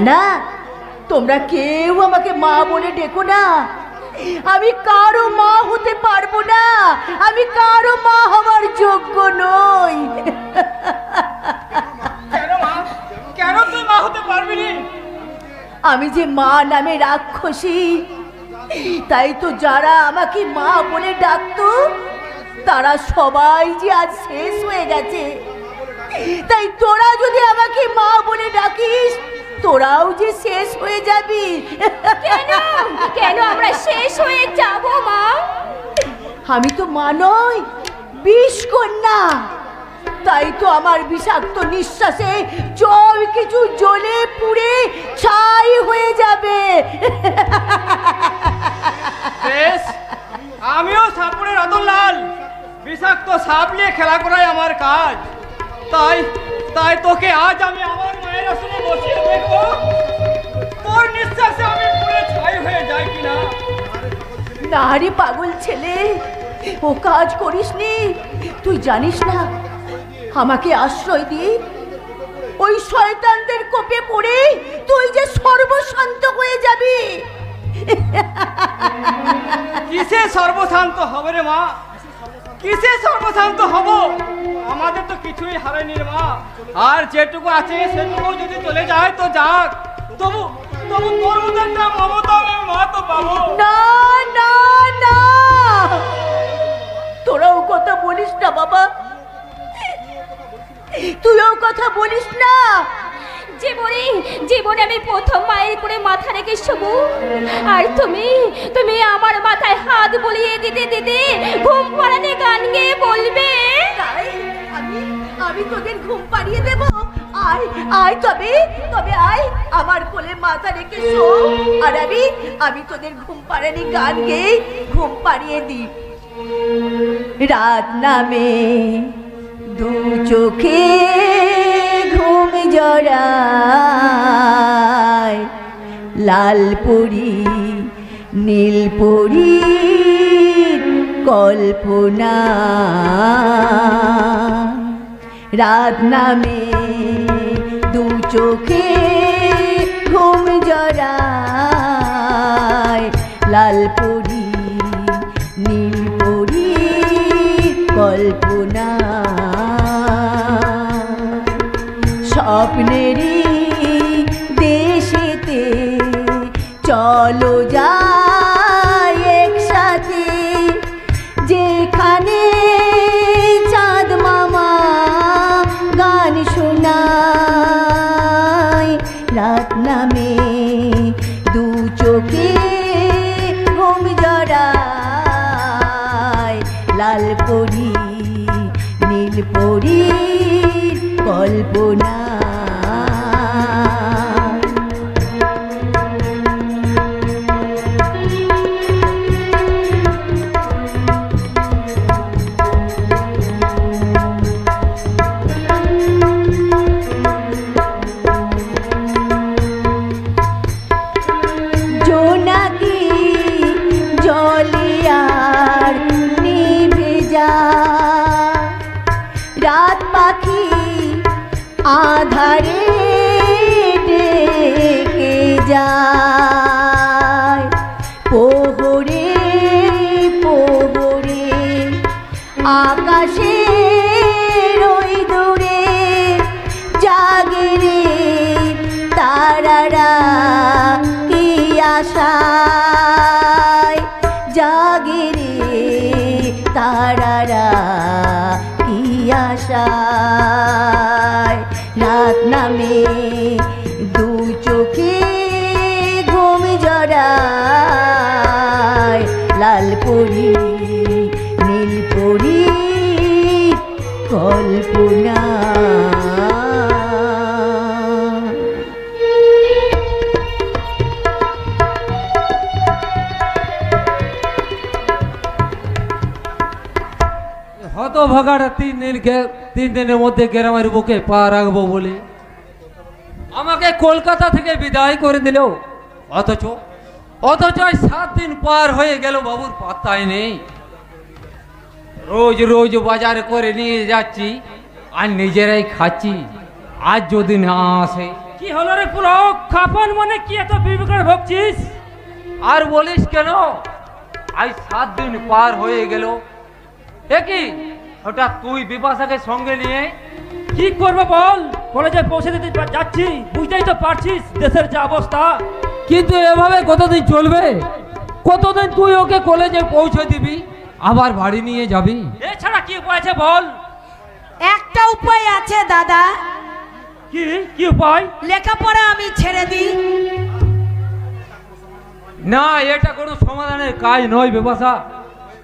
না, তোমরা কেউ আমাকে মা বলে ডেকো না। আমি কারো মা হতে পারবো না, আমি কারো মা হওয়ার যোগ্য নই। কেন মা, কেন তুই মা হতে পারবি না? আমি যে মা নামে রাক্ষসী, তাই তো যারা আমাকে মা বলে ডাকতো তারা সবাই যে আজ শেষ হয়ে গেছে। তাই তোরা যদি আমাকে মা বলে ডাকিস, তোরাও যে শেষ হয়ে যাবি। কেন কেন আমরা শেষ হয়ে যাব মা? আমি তো মা নই, বিষ কন্যা। তাই তো আমার বিষাক্ত নিঃশ্বাসে সব কিছু জ্বলে পুড়ে ছাই হয়ে যাবে। বেশ, আমিও সাপুরে রতনলাল, বিষাক্ত সাপ নিয়ে খেলা করাই আমার কাজ। তাই তাই তোকে আজ আমি আমার মায়ের আসনে বসিয়ে দেখবো তোর নিঃশ্বাসে আমি পুড়ে ছাই হয়ে যাই কিনা। না রে পাগল ছেলে, ও কাজ করিসনি। তুই জানিস না আমাকে আশ্রয় দিয়ে ওই শয়তানদের কোপে পড়ে তুই যে সর্বশান্ত হয়ে যাবি। কিসে সর্বশান্ত হবে রে মা, কিসে সর্বশান্ত হব? আমাদের তো কিছুই হারায়নি রে মা। আর যেটুকু আছে সেটুকু যদি চলে যায় তো যাক, তবু তবু তোর মতো একটা মমতা আমি মা তো পাবো না। না না, তোরাও কথা বলিস না বাবা, তুইও কথা বলিস না। জীবনে আমি প্রথম মায়ের করে মাথা রেখে শোবো, আর তুমি আমার মাথায় হাত বুলিয়ে দিতে দিতে ঘুম পাড়াতে গান গেয়ে বলবে। আমি তোদের ঘুম পাড়িয়ে দেব। আয় আয়, তবে আয় আমার কোলে মাথা রেখে শো, আর আমি তোদের ঘুম পাড়ানি গান গেয়ে ঘুম পাড়িয়ে দিই। রাত নামে দু চোখে ঘুম জড়ায়, লালপুরি নীলপুরি কল্পনা। রাত নামে দু চোখে ঘুম জড়ায়, লালপুরি নীলপুরি কল্পনা। স্বপ্নেরই দেশেতে চলো যাই একসাথে, যেখানে চাঁদ মামা গান শোনায়। রাত নামে দু চোখে ঘুম জড়ায়, লালপরি নীলপরি কল্পনা। জোনাকি জলিয়ার নিভে যায়, রাত পাখি আধারে ডেকে যায়। পোহরে পোহরে আকাশে ওই দূরে জাগে রে তারারা কি আশায়, জাগে রে তারারা কি আশায়। রাত নামে দু চোখে ঘুম জড়ায়, লালপরি নীলপরি কল্পনা। হতভাগাটা 3 দিনের মধ্যে গ্রামের বুকে পা রাখবো বলে আমাকে কলকাতা থেকে বিদায় করে দিল, অথচ 7 দিন পার হয়ে গেল, বাবুর পাত্তাই নেই। রোজ রোজ বাজার করে নিয়ে যাচ্ছি আর নিজেরাই খাচ্ছি। আজ যদি না আসে কি হলো রে পুলক? খাপন মনে কি এত বিবেকের ভোগছিস? আর বলিস কেন, আজ 7 দিন পার হয়ে গেল। কি হঠাৎ তুই বিপাশাকে সঙ্গে নিয়ে? কি করবো বল, কলেজে পৌঁছে দিতে যাচ্ছি, বুঝতেই তো পারছিস দেশের যা অবস্থা। কিন্তু এভাবে কতদিন চলবে? কতদিন তুই ওকে কলেজে পৌঁছে দিবি, আবার বাড়ি নিয়ে যাবি? এছাড়া কি উপায় আছে বল? একটা উপায় আছে দাদা। কি কি উপায়? লেখাপড়া আমি ছেড়ে দিই। না, এটা কোনো সমাধানের কাজ নয় বিপাশা।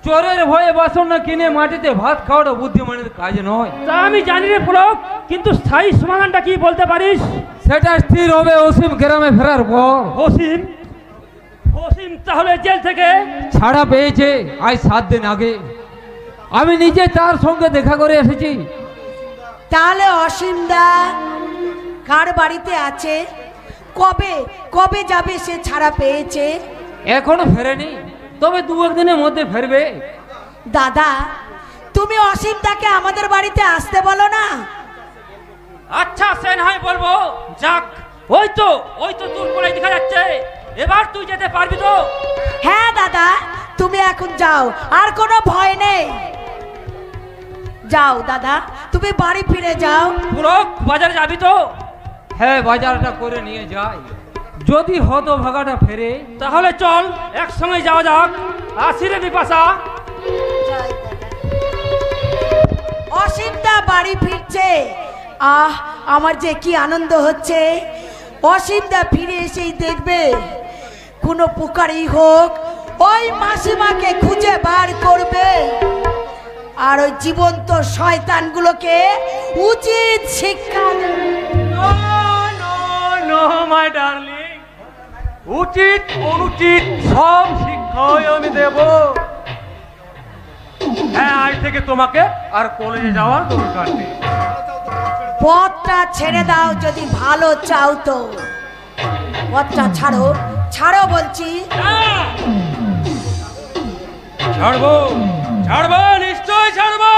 চোরের ভয়ে বাসন না কিনে মাটিতে ভাত খাওয়াটা বুদ্ধিমানের কাজ নয়। তা আমি জানি রে পুলক, কিন্তু স্থায়ী সমাধানটা কি বলতে পারিস? সেটা স্থির হবে অসীম গ্রামে ফেরার পর। অসীম? অসীম তাহলে জেল থেকে ছাড়া পেয়েছে আজ 7 দিন আগে। আমি নিজে তার সঙ্গে দেখা করে এসেছি। তাহলে অসীম দা কার বাড়িতে আছে? কবে কবে যাবে সে ছাড়া পেয়েছে? এখনো ফেরেনি, তবে 2-1 দিনের মধ্যে ফেরবে। দাদা তুমি অসীম দাকে আমাদের বাড়িতে আসতে বলো না। আচ্ছা সে নয় বলবো, যাক। ওই তো তোর কোলে দেখা যাচ্ছে, এবার তুই যেতে পারবি তো? হ্যাঁ দাদা, তুমি এখন যাও, আর কোনো ভয় নেই। যাও দাদা, তুমি বাড়ি ফিরে যাও। পুলক বাজারে যাবি তো? হ্যাঁ, বাজারটা করে নিয়ে যাই। যদি হতভাগাটা ফেরে তাহলে চল একসঙ্গে যাওয়া যাক। আসি রে বিপাশা। অসীম দা বাড়ি ফিরছে, আমার যে কি আনন্দ হচ্ছে। অসীম দা ফিরে এসেই দেখবে কোনো প্রকারই হোক ওই মাসিমাকে খুঁজে বার করবে, আর ওই জীবন্ত শয়তানগুলোকে উচিত শিক্ষা দেবে। নো মাই ডার্লিং, উচিত অনুচিত সব শিক্ষাই আমি দেব। হ্যাঁ, আজ থেকে তোমাকে আর কলেজে যাওয়ার দরকার নেই। পথটা ছেড়ে দাও যদি ভালো চাও তো। পথটা ছাড়ো, ছাড়ো বলছি। ছাড়বো ছাড়বো, নিশ্চয় ছাড়বো।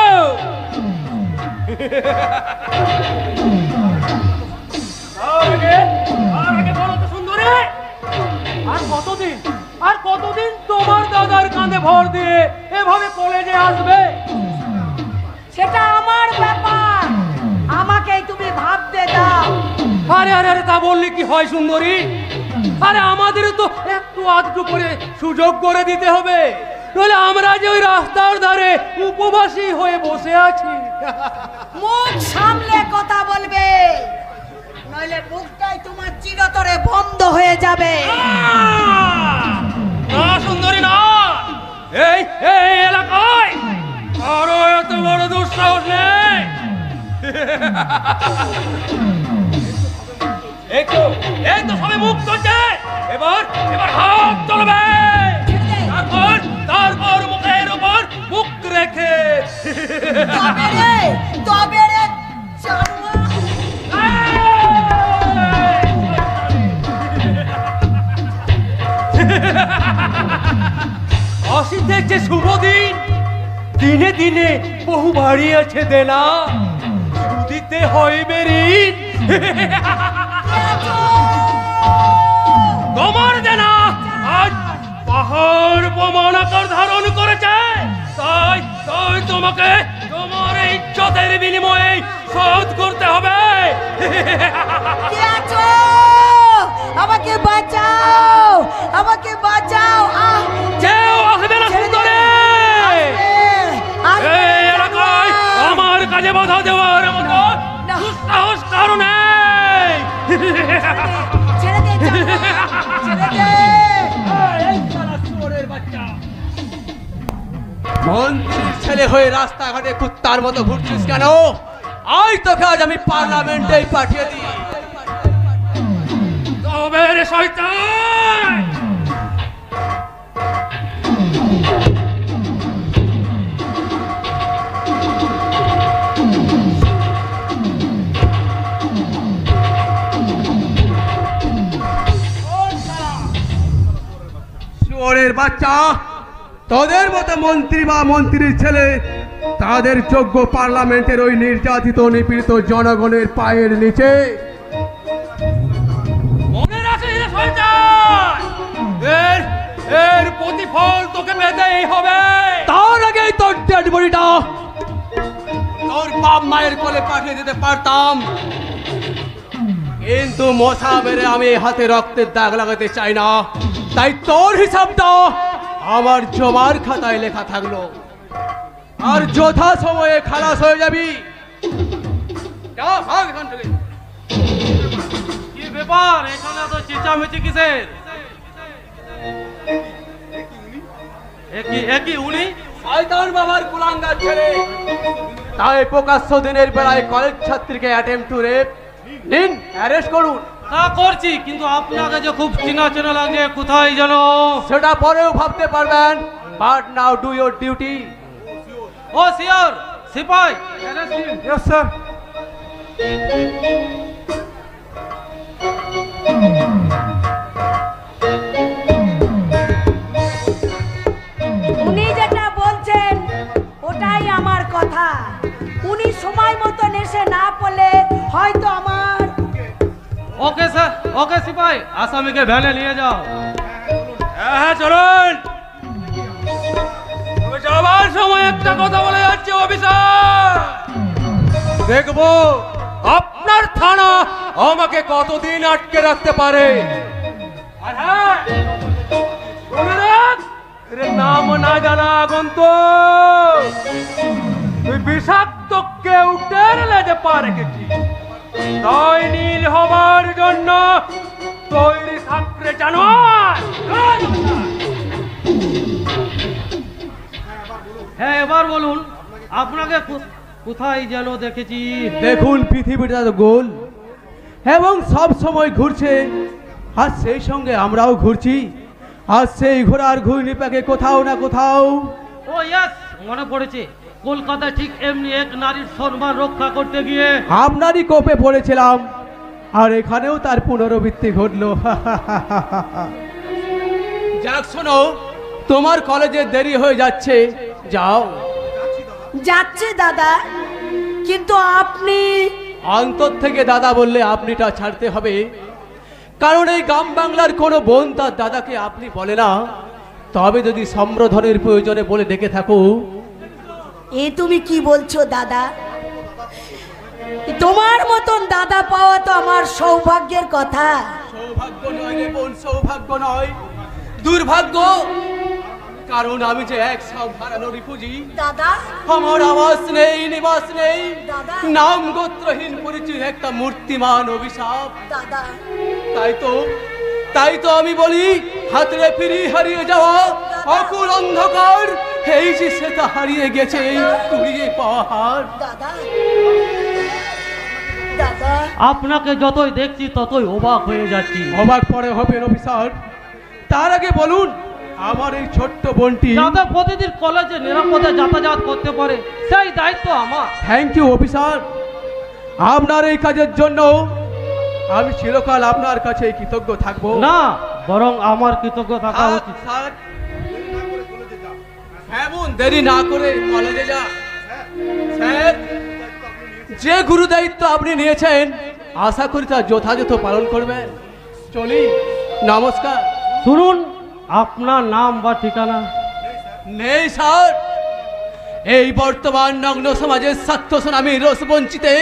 আর কতদিন তোমার দাদার কাঁধে ভর দিয়ে এভাবে কলেজে আসবে? সেটা আমার ব্যাপার, আমাকেই তুমি ভাবতে দাও। আরে আরে আরে, তা বললে কি হয় সুন্দরী? আরে আমাদেরও তো একটু আধটু করে সুযোগ করে দিতে হবে, নইলে আমরা যে ওই রাস্তার ধারে উপবাসী হয়ে বসে আছি। মুখ সামলে কথা বলবে, নইলে মুখটাই তোমার চিরতরে বন্ধ হয়ে যাবে। না সুন্দরী না, এই এই এলাকায় আরো এত বড় দুঃসাহস নেই। এই তো সবাই মুখ তুলছে, এবার হাত চলবে, তারপর মুখের উপর মুখ রেখে। তবে রে জানোয়ার। অসিতের যে শুভ দিন, দিনে দিনে বহু বাড়িয়েছে দেনা, দিতে হইবে ঋণ। তোমার দেনা আজ পাহাড় প্রমাণ আকার ধারণ করেছে, তাই তাই তোমাকে তোমার ইজ্জতের বিনিময়ে শোধ করতে হবে। আমাকে বাঁচাও, আমাকে বাঁচাও। কেউ আসবে না সুন্দরী, এই এলাকায় আমার কাজে বাধা দেওয়ার মতো দুঃসাহস কারণ নেই। ছেড়ে দে, ছেড়ে দে। মন্ত্রীর ছেলে হয়ে রাস্তাঘাটে কুত্তার মতো ঘুরছিস কেন? আজ তোকে আজ আমি পার্লামেন্টে পাঠিয়ে দিই। তবে রে শয়তান, শুয়োরের বাচ্চা, তোদের মতো মন্ত্রী বা মন্ত্রীর ছেলে তাদের যোগ্য পার্লামেন্টের ওই নির্যাতিত নিপীড়িত জনগণের পায়ের নিচে এর এর প্রতিফল তোকে পেতেই হবে। তার আগেই তোর ডেড বডিটা তোর বাপ মায়ের কোলে পাঠিয়ে দিতে পারতাম, কিন্তু মশা মেরে আমি হাতে রক্তের দাগ লাগাতে চাই না। তাই তোর হিসাবটা আমার জমার খাতায় লেখা থাকলো, আর যথা সময়ে খালাস হয়ে যাবি। যা, ভাগ এখান থেকে। কি ব্যাপার, এখানে তো চেঁচামেচি কিসের? একই উনি শয়তান বাবার কুলাঙ্গার ছেলে, তাই প্রকাশ্য দিনের বেলায় কলেজ ছাত্রীকে অ্যাটেম্প টু রেপ নিন, অ্যারেস্ট করুন। তা করছি, কিন্তু আপনাকে যে খুব চেনা চেনা লাগে, কোথায় যেন। সেটা পরেও ভাবতে পারবেন, but now do your duty. ও সিওর সিপাই। Yes sir. উনি যেটা বলছেন ওটাই আমার কথা। উনি সময় মতন এসে না পড়লে হয়তো আমার। ওকে স্যার, ওকে সিপাই, আসামিকে ভ্যানে নিয়ে যাও। হ্যাঁ চলুন। তবে যাবার সময় একটা কথা বলে যাচ্ছে অফিসার, দেখবো আপনার থানা আমাকে কতদিন আটকে রাখতে পারে। আর হ্যাঁ, মনে রাখ, এর নাম না জানা আগন্তুক তুই বিষাক্ত কেউ টেনে যে পা রেখেছি, তাই নীল হবার জন্য তৈরি থাকতে জানোয়ার। হ্যাঁ এবার বলুন, আপনাকে কোথায় যেন দেখেছি। দেখুন পৃথিবীটা তো গোল এবং সব সময় ঘুরছে, আর সেই সঙ্গে আমরাও ঘুরছি, আর সেই ঘোড়ার ঘূর্ণি পাকে কোথাও না কোথাও। ও ইয়েস, মনে পড়েছে, কলকাতা ঠিক এমনি এক নারীর সম্মান রক্ষা করতে গিয়ে আপনারই কোপে পড়েছিলাম, আর এখানেও তার পুনরাবৃত্তি ঘটলো। যাক শোনো, তোমার কলেজে দেরি হয়ে যাচ্ছে, যাও। যাচ্ছে দাদা, কিন্তু আপনি। অন্তর থেকে দাদা বললে আপনিটা ছাড়তে হবে, কারণ এই গ্রাম বাংলার কোনো বোন তার দাদাকে আপনি বলে না। তবে যদি সম্বোধনের প্রয়োজনে বলে ডেকে থাকো। এ তুমি কি বলছো দাদা? তোমার মতন দাদা পাওয়া তো আমার সৌভাগ্যের কথা। সৌভাগ্য নয় রে বোন, সৌভাগ্য নয়, দুর্ভাগ্য। কারণ আমি যে এক সব হারানো রিফিউজি, দাদা আমার আবাস নেই, নিবাস নেই, দাদা। নাম গোত্রহীন পরিচয় একটা মূর্তিমান অভিশাপ। দাদা তাই তো আমি বলি, হাতড়ে ফিরি হারিয়ে যাওয়া অকুল অন্ধকার, এই যে সেটা হারিয়ে গেছে এই কুড়িয়ে পাহাড়। দাদা দাদা আপনাকে যতই দেখছি ততই অবাক হয়ে যাচ্ছি। অবাক পরে হবেন অফিসার, তার আগে বলুন আমার এই ছোট্ট বোনটি যাতে প্রতিদিন কলেজে নিরাপদে যাতায়াত করতে পারে, সেই দায়িত্ব আমার। থ্যাংক ইউ অফিসার, আপনার এই কাজের জন্য আমি চিরকাল আপনার কাছে কৃতজ্ঞ থাকবো। না, বরং আমার কৃতজ্ঞ থাকা উচিত। স্যার, হ্যাঁ বোন, দেরি না করে কলেজে যা। স্যার, যে গুরু দায়িত্ব আপনি নিয়েছেন আশা করি তা যথাযথ পালন করবেন। চলি, নমস্কার। শুনুন, আপনার নাম বা ঠিকানা? নেই স্যার, এই বর্তমান নগ্ন সমাজের স্বার্থ আমি রসবঞ্চিতে,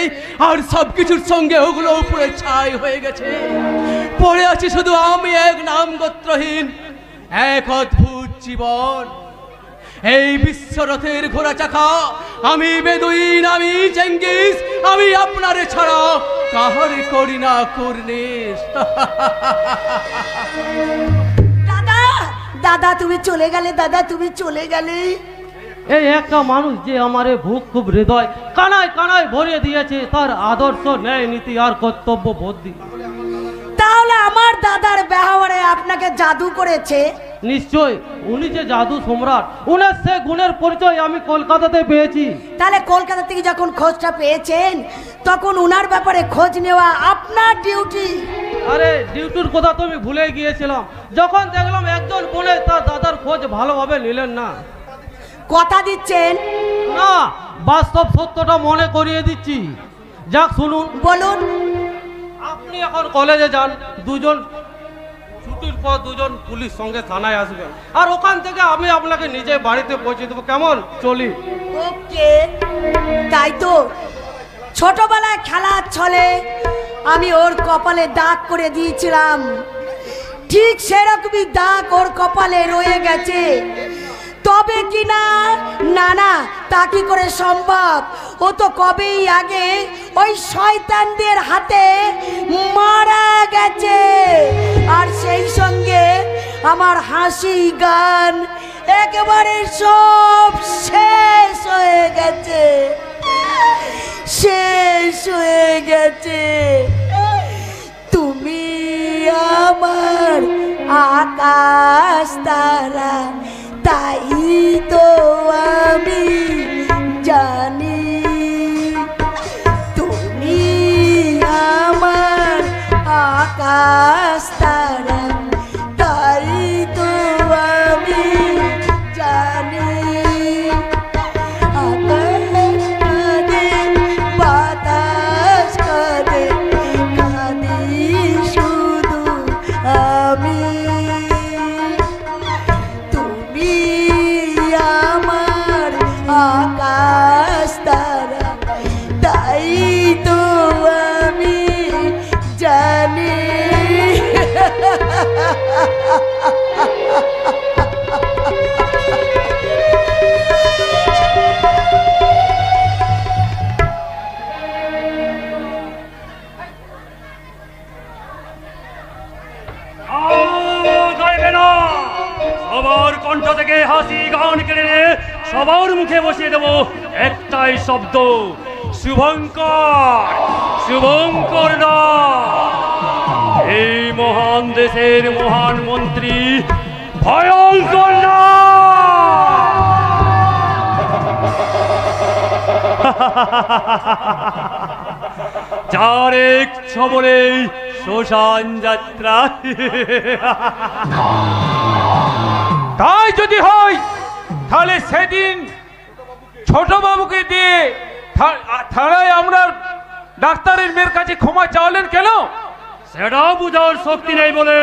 আর সবকিছুর সঙ্গে ওগুলো উপরে ছাই হয়ে গেছে। পড়ে আছি শুধু আমি এক নাম গোত্রহীন, এক অদ্ভুত জীবন। এই বিশ্বরথের ঘোড়া চাকা আমি বেদুইন, আমি চেঙ্গিস, আমি আপনারে ছাড়া কাহারে করি না কুর্নিশ। দাদা দাদা তুমি চলে গেলে, দাদা তুমি চলে গেলে। এই একটা মানুষ যে আমার ভুক খুব হৃদয় কানায় কানায় ভরিয়ে দিয়েছে, তার আদর্শ, ন্যায় নীতি আর কর্তব্য বুদ্ধি। তাহলে আমার দাদার ব্যবহারে আপনাকে জাদু করেছে? নিশ্চয়, উনি যে জাদু সম্রাট, উনার সে গুণের পরিচয় আমি কলকাতাতে পেয়েছি। তাহলে কলকাতা থেকে যখন খোঁজটা পেয়েছেন তখন উনার ব্যাপারে খোঁজ নেওয়া আপনার ডিউটি। আরে ডিউটির কথা তো আমি ভুলে গিয়েছিলাম, যখন দেখলাম একজন বলে তার দাদার খোঁজ ভালোভাবে নিলেন না। কথা দিচ্ছেন? না, বাস্তব সত্যটা মনে করিয়ে দিচ্ছি। যাক শুনুন, বলুন। আপনি এখন কলেজে যান, দুজন ছোট একটুর পর দুজন পুলিশ সঙ্গে থানায় আসবেন, আর ওখান থেকে আমি আপনাকে নিজে বাড়িতে পৌঁছে দেবো। কেমন? চলি। ওকে, তাই তো ছোটবেলায় খেলার ছলে আমি ওর কপালে দাগ করে দিয়েছিলাম, ঠিক সেরকমই দাগ ওর কপালে রয়ে গেছে। তবে কি না, না না, তা কি করে সম্ভব? ও তো কবেই আগে ওই শয়তানদের হাতে মারা গেছে, আর সেই সঙ্গে আমার হাসি গান একেবারে সব শেষ হয়ে গেছে, শেষ হয়ে গেছে। তুমি আমার আকাশ তারা, তাই তো আমি জানি। তুমি আমার আকাশ তারা, তাই তো আমি জানি। আকাশ কাঁদে, বাতাস কাঁদে, কাঁদি শুধু আমি। তুমি আমার আকাশ তারা, তাই তো আমি জানি। সবার কণ্ঠ থেকে হাসি গান কেড়ে নিয়ে সবার মুখে বসিয়ে দেব একটাই শব্দ, শুভঙ্কর। শুভঙ্কর না, এই মহান দেশের মহান মন্ত্রী ভয়ঙ্কর না। যার এক ছবলেই শ্মশান যাত্রা। তাই যদি হয় তাহলে সেদিন ছোট বাবুকে দিয়ে থানায় আমরা ডাক্তারের মেয়ের কাছে ক্ষমা চাওলেন কেন? সেটাও বুঝার শক্তি নেই বলে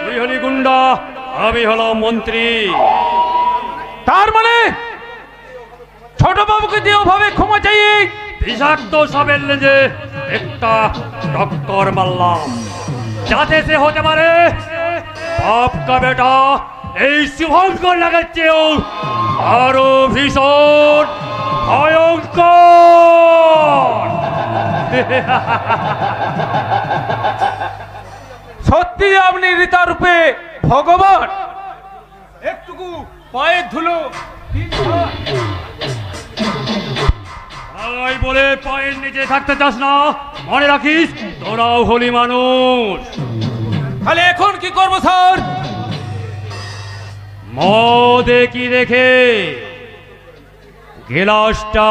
তুই হলি গুন্ডা, আমি হলাম মন্ত্রী। তার মানে ছোট বাবুকে দিয়ে ওভাবে ক্ষমা চাইয়ে বিষাক্ত সাপের লেজে একটা টক্কর মারলাম, যাতে সে হতে পারে বাপ কা বেটা এই শুভঙ্কর লাগাচ্ছেও আরো ভীষণ ভয়ঙ্কর। সত্যি আপনি রীতারূপে ভগবান। একটুকু পায়ের ধুলো তাই বলে পায়ের নিচে থাকতে চাস না, মনে রাখিস তোরাও হলি মানুষ। তাহলে এখন কি করবো স্যার? মদে কি রেখে গেলাসটা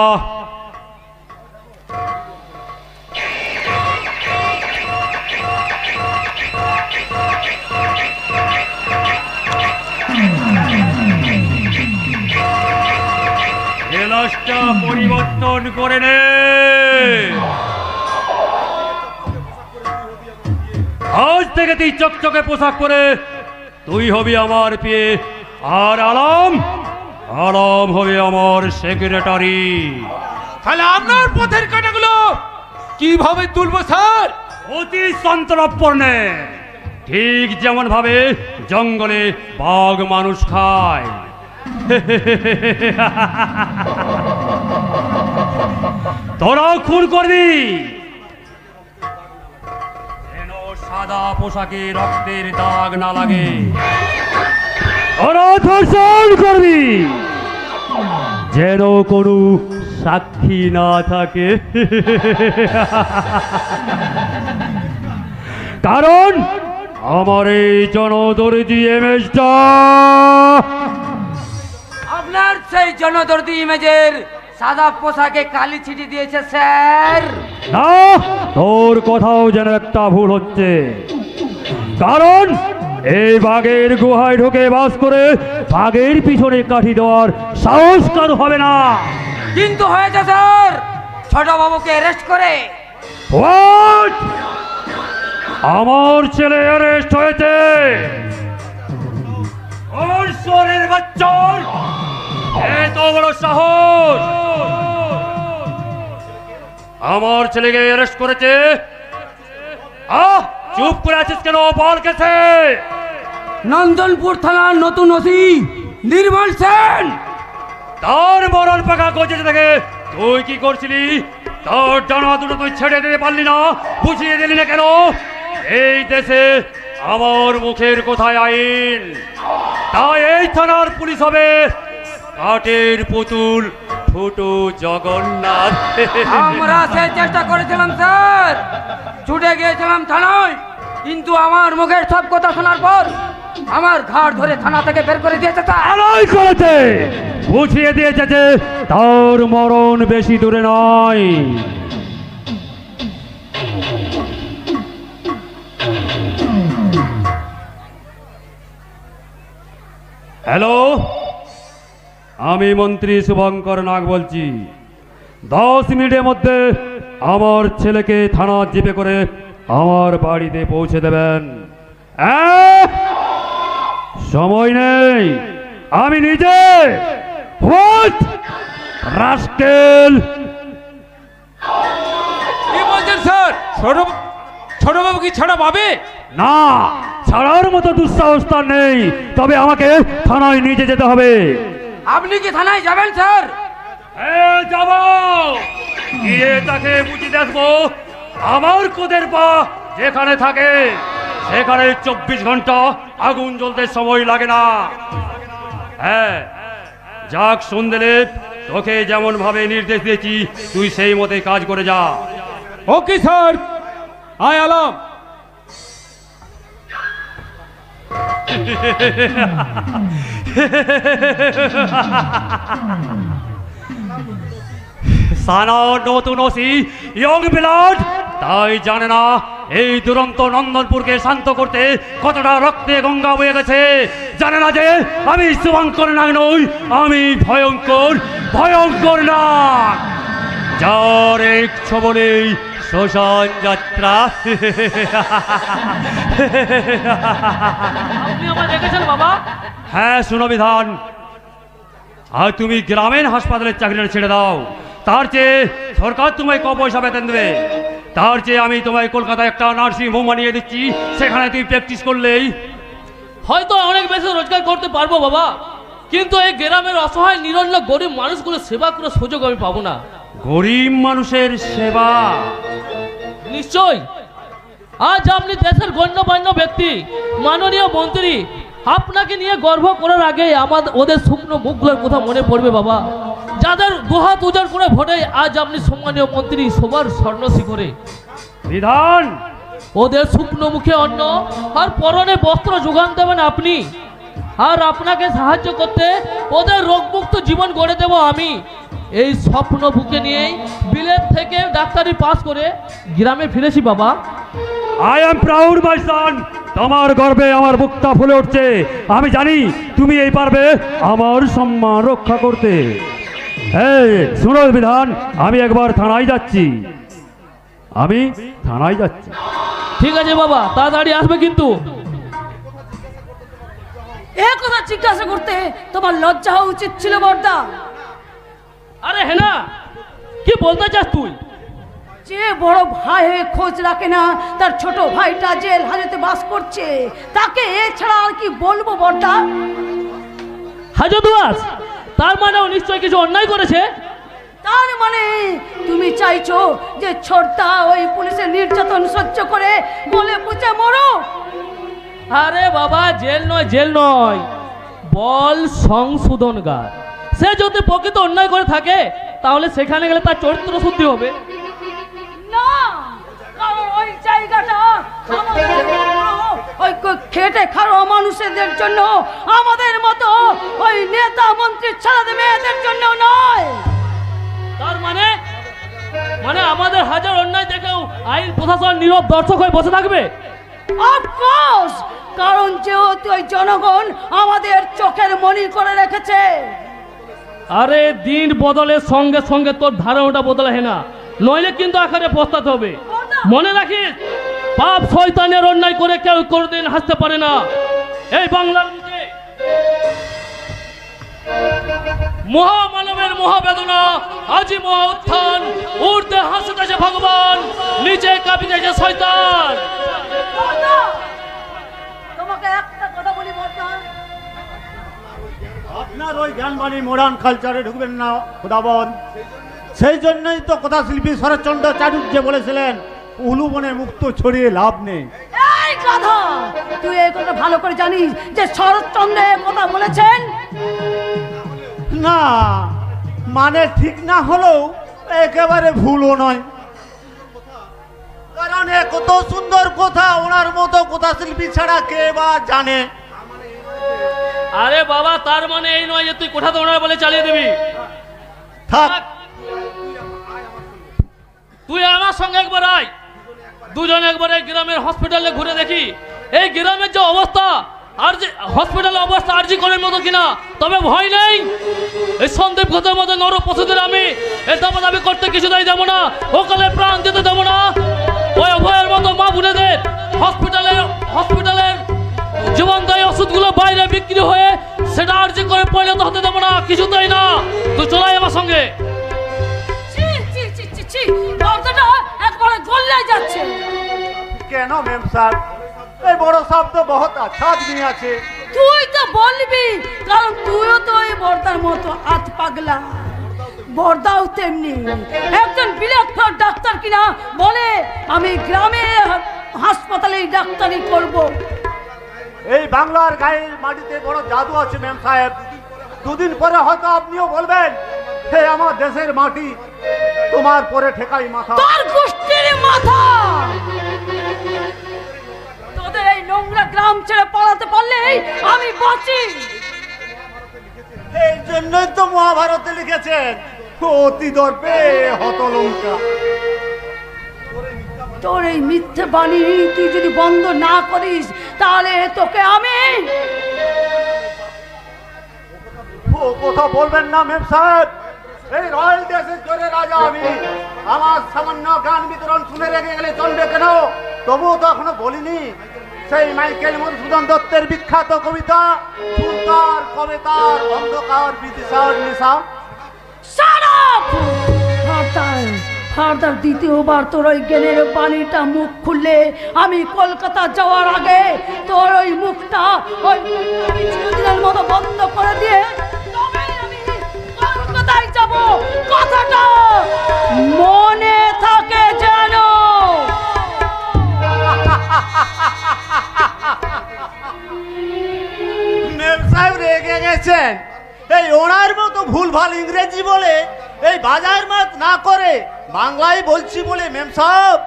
গেলাসটা পরিবর্তন করে নে। আজ থেকে তুই চকচকে পোশাক পরে তুই হবি আমার পেয়ে, আর আলম আলম হবে আমার সেক্রেটারি। তাহলে আপনার পথের কাঁটাগুলো কিভাবে তুলবো স্যার? অতি সন্তরপূর্ণে, ঠিক যেমন ভাবে জঙ্গলে বাঘ মানুষ খায়। তোরাও খুন করবি, যেন সাদা পোশাকে রক্তের দাগ না লাগে। তোরা ধর্ষণ করবি, যেন কোনো সাক্ষী না থাকে। কারণ আমার এই জনদরদি ইমেজটা আপনার সেই জনদরদি ইমেজের সাদা পোশাকে কালি ছিটি দিয়েছে স্যার। না, তোর কোথাও যেন একটা ভুল হচ্ছে। কারণ এই বাঘের গুহায় ঢুকে বাস করে বাঘের পিছনে কাঠি দেওয়ার সাহস কারো হবে না। কিন্তু হয়েছে স্যার, ছোট বাবুকে অ্যারেস্ট করে। What? আমার ছেলে অ্যারেস্ট হয়েছে। চোরের বাচ্চর, এত বড় সাহস আমার ছেলেকে অ্যারেস্ট করেছে। চুপ করে আছিস কেন? বল কেছে? নন্দনপুর থানার নতুন ওসি নির্মল সেন। তার মরণ পাকা গজেতে থেকে তুই কি করছিলি? তোর ডানা দুটো তুই ছেড়ে দিতে পারলি না, বুঝিয়ে দিলি না কেন? এই দেশে আমার মুখের কোথায় আইন? তাই এই থানার পুলিশ হবে কাঠের পুতুল ফুটু জগন্নাথ। আমরা সেই চেষ্টা করেছিলাম স্যার, ছুটে গিয়েছিলাম থানায়, কিন্তু আমার মুখের সব কথা শোনার পর আমার ঘাড় ধরে থানা থেকে বের করে দিয়েছে স্যার। আলোই করেছে, বুঝিয়ে দিয়েছে যে তার মরণ বেশি দূরে নয়। হ্যালো, আমি মন্ত্রী শুভঙ্কর নাগ বলছি। 10 মিনিটের মধ্যে আমার ছেলেকে থানা জিপে করে আমার বাড়িতে পৌঁছে দেবেন। সময় নেই, আমি নিজে। রাস্কেল! কি বলছেন স্যার? ছোটবাবু কি ছাড়া পাবে? না, ছাড়ার মতো দুঃসাহস তার নেই, তবে আমাকে থানায় নিয়ে যেতে হবে। আপনি কি থানায় যাবেন স্যার? যাব, গিয়ে তাকে বুঝিয়ে দেখবো আমার কোদের পা যেখানে থাকে সেখানে 24 ঘন্টা আগুন জ্বলতে সময় লাগে না। হ্যাঁ, যাক সন্দেলে তোকে যেমন ভাবে নির্দেশ দিয়েছি তুই সেই মতে কাজ করে যা। ওকে স্যার, আই আলাম। সানা নতুন ওসি ইয়ং ব্লাড, তাই জানে না এই দুরন্ত নন্দনপুরকে শান্ত করতে কতটা রক্তে গঙ্গা বয়ে গেছে। জানে না যে আমি শুভঙ্কর নাগ নই, আমি ভয়ঙ্কর ভয়ঙ্কর নাগ, যার এক ছবলেই শ্মশান যাত্রা। আপনি আমার দেখেছেন বাবা? হ্যাঁ, শুনো বিধান, আর তুমি গ্রামীণ হাসপাতালের চাকরিটা ছেড়ে দাও। তার চেয়ে সরকার তোমায় ক পয়সা বেতন দেবে, তার চেয়ে আমি তোমায় কলকাতায় একটা নার্সিং হোম বানিয়ে দিচ্ছি, সেখানে তুমি প্র্যাকটিস করলেই হয়তো অনেক বেশি রোজগার করতে পারবো বাবা, কিন্তু এই গ্রামের অসহায় নিরন্ন গরিব মানুষগুলো সেবা করে সুযোগ আমি পাবো না। গরিব মানুষের সেবা? নিশ্চয়, আজ আপনি দেশের গণ্যমান্য ব্যক্তি, মাননীয় মন্ত্রী, আপনাকে নিয়ে গর্ব করার আগে আমাদের ওদের শুকনো মুখগুলোর কথা মনে পড়বে বাবা, যাদের দুহাত উজাড় করে ভোটে আজ আপনি সম্মানীয় মন্ত্রী সবার স্বর্ণ শিখরে। বিধান, ওদের শুকনো মুখে অন্ন আর পরনে বস্ত্র যোগান দেবেন আপনি, আর আপনাকে সাহায্য করতে ওদের রোগমুক্ত জীবন গড়ে দেব আমি। এই স্বপ্ন বুকে নিয়েই বিলেত থেকে ডাক্তারি পাস করে গ্রামে ফিরেছি বাবা। আই এম প্রাউড মাই সন। তোমার গর্বে আমার বুকটা ফুলে উঠছে। আমি জানি তুমি এই পারবে আমার সম্মান রক্ষা করতে। এই শুনো বিধান, আমি একবার থানায় যাচ্ছি। ঠিক আছে বাবা, তাড়াতাড়ি আসবে কিন্তু। এ কথা জিজ্ঞাসা করতে তোমার লজ্জা হওয়া উচিত ছিল বর্দা। আরে হেনা, কি বলতে চাস তুই? যে বড় ভাই হয়ে খোঁজ রাখে না তার ছোট ভাইটা জেল হাজতে বাস করছে, তাকে এছাড়া আর কি বলবো বর্দা? হাজতবাস? তার মানে ও নিশ্চয় কিছু অন্যায় করেছে। তার মানে তুমি চাইছো যে ছোটটা ওই পুলিশের নির্যাতন সহ্য করে বলে পুচে মরো? আরে বাবা, জেল নয়, বল সংশোধনগার। সে যদি প্রকৃত অন্যায় করে থাকে তাহলে সেখানে গেলে তার চরিত্র শুদ্ধি হবে। না, কারণ ওই জায়গাটা ওই খেটে খাওয়া মানুষদের জন্য, আমাদের মতো ওই নেতা মন্ত্রী ছেলেদের মেয়েদের জন্য নয়। তার মানে আমাদের হাজার অন্যায় দেখেও আইন প্রশাসন নীরব দর্শক হয়ে বসে থাকবে? অফকোর্স, কারণ যেহেতু ওই জনগণ আমাদের চোখের মনি করে রেখেছে। আরে দিন বদলের সঙ্গে সঙ্গে তোর ধারণাটা বদলে না, নইলে কিন্তু আকারে পস্তাতে হবে। মনে রাখিস, পাপ শয়তানের অন্যায় করে কেউ কোনোদিন হাসতে পারে না। এই বাংলার বুকে মহামানবের মহাবেদনা, আজি মহা উত্থান, ঊর্ধ্বে হাসিতেছে ভগবান, নিচে কাঁপিতেছে শয়তান। তোমাকে একটা কথা বলি বর্তমান, আপনার ওই জ্ঞানবাণী মডার্ন কালচারে ঢুকবেন না খোদাবন। সেই জন্যই তো কথা শিল্পী শরৎচন্দ্র চাটুর্য বলেছিলেন, উলু বনে মুক্ত ছড়িয়ে লাভ নেই। এই কথা তুই এই কথা ভালো করে জানিস যে শরৎচন্দ্র এই কথা বলেছেন? না, মানে ঠিক না হলেও একেবারে ভুলও নয়, কারণ এ কত সুন্দর কথা ওনার মতো কথা শিল্পী ছাড়া কে বা জানে। আরে বাবা, তার মানে এই নয় যে তুই কোথা তোমরা বলে চালিয়ে দিবি। থাক, তুই আমার সঙ্গে একবার আয়, দুজন একবার এই গ্রামের হসপিটালে ঘুরে দেখি এই গ্রামের যে অবস্থা, আর যে হসপিটালের অবস্থা আরজি করার মতো কিনা। তবে ভয় নেই, এই সন্দীপ ঘোষের মতো নর পশুদের আমি এ দাবি করতে কিছুতেই দেবো না, ওকালে প্রাণ দিতে দেবো না। ওই অভয়ের মতো মা বোনেদের হসপিটালের জীবনদায়ী ওষুধগুলো বাইরে বিক্রি হয়ে সেটা আরজি করে পরিণত হতে দেবো না, কিছুতেই না। তুই চলাই আমার সঙ্গে। একবারে গল্লায় যাচ্ছে। কেন মেম সাহেব? এই বড় সাহেব তো বহুত আচ্ছা আদমি আছে। তুই তো বলবি, কারণ তুইও তো এই বর্দার মতো আত পাগলা। বর্দাও তেমনি একজন বিলক্ষণ ডাক্তার কিনা বলে আমি গ্রামে হাসপাতালে ডাক্তারি করব। এই বাংলার গায়ের মাটিতে বড় জাদু আছে মেম সাহেব। দুদিন পরে হয়তো আপনিও বলবেন, হে আমার দেশের মাটি, তোমার পরে ঠেকাই মাথা। তোর গোষ্ঠীর মাথা। তোদের এই নোংরা গ্রাম ছেড়ে পালাতে পারলেই আমি বাঁচি। এই জন্যই তো মহাভারতে লিখেছেন, অতি দর্পে হতলঙ্কা। তোর এই মিথ্যে বাণী তুই যদি বন্ধ না করিস, তাহলে তোকে আমি। ও কথা বলবেন না মেম সাহেব। এই রয়্যাল দেশের জোরে রাজা আমি। আমার সামান্য গান বিতরণ শুনে রেখে গেলে চলবে কেন? তবুও তো এখনো বলিনি সেই মাইকেল মধুসূদন দত্তের বিখ্যাত কবিতা, সুলতার কবিতার অন্ধকার বিদিশার নেশা। ফার্দার দ্বিতীয়বার তোর ওই জ্ঞানের পানিটা মুখ খুললে আমি কলকাতা যাওয়ার আগে তোর ওই মুখটা ওই চিরদিনের মতো বন্ধ করে দিয়ে তবে আমি কলকাতায় যাব। কথাটা মনে থাকে যেন। মেম সাহেব রেগে গেছেন। এই ওনার মতো ভুলভাল ইংরেজি বলে এই বাজার মাত না করে বাংলায় বলছি বলে মেম সাহেব,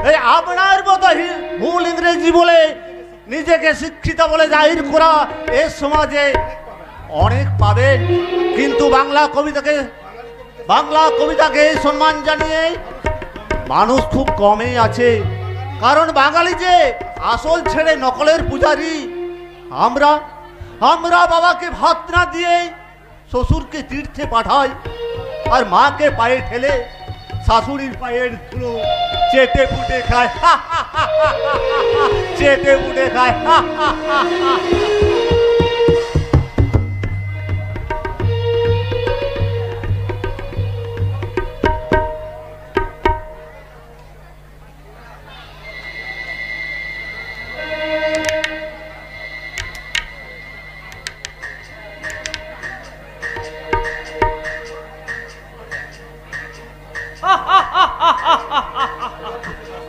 এই আপনার মতো ভুল ইংরেজি বলে নিজেকে শিক্ষিত বলে জাহির করা এই সমাজে অনেক পাবেন, কিন্তু বাংলা কবিতাকে সম্মান জানিয়ে মানুষ খুব কমই আছে। কারণ বাঙালি যে আসল ছেড়ে নকলের পূজারি। আমরা বাবাকে ভাত না দিয়ে শ্বশুরকে তীর্থে পাঠাই, আর মাকে পায়ে ঠেলে শাশুড়ির পায়ের ধুলো চেটে ফুটে খায়। চেটে ফুটে খায়।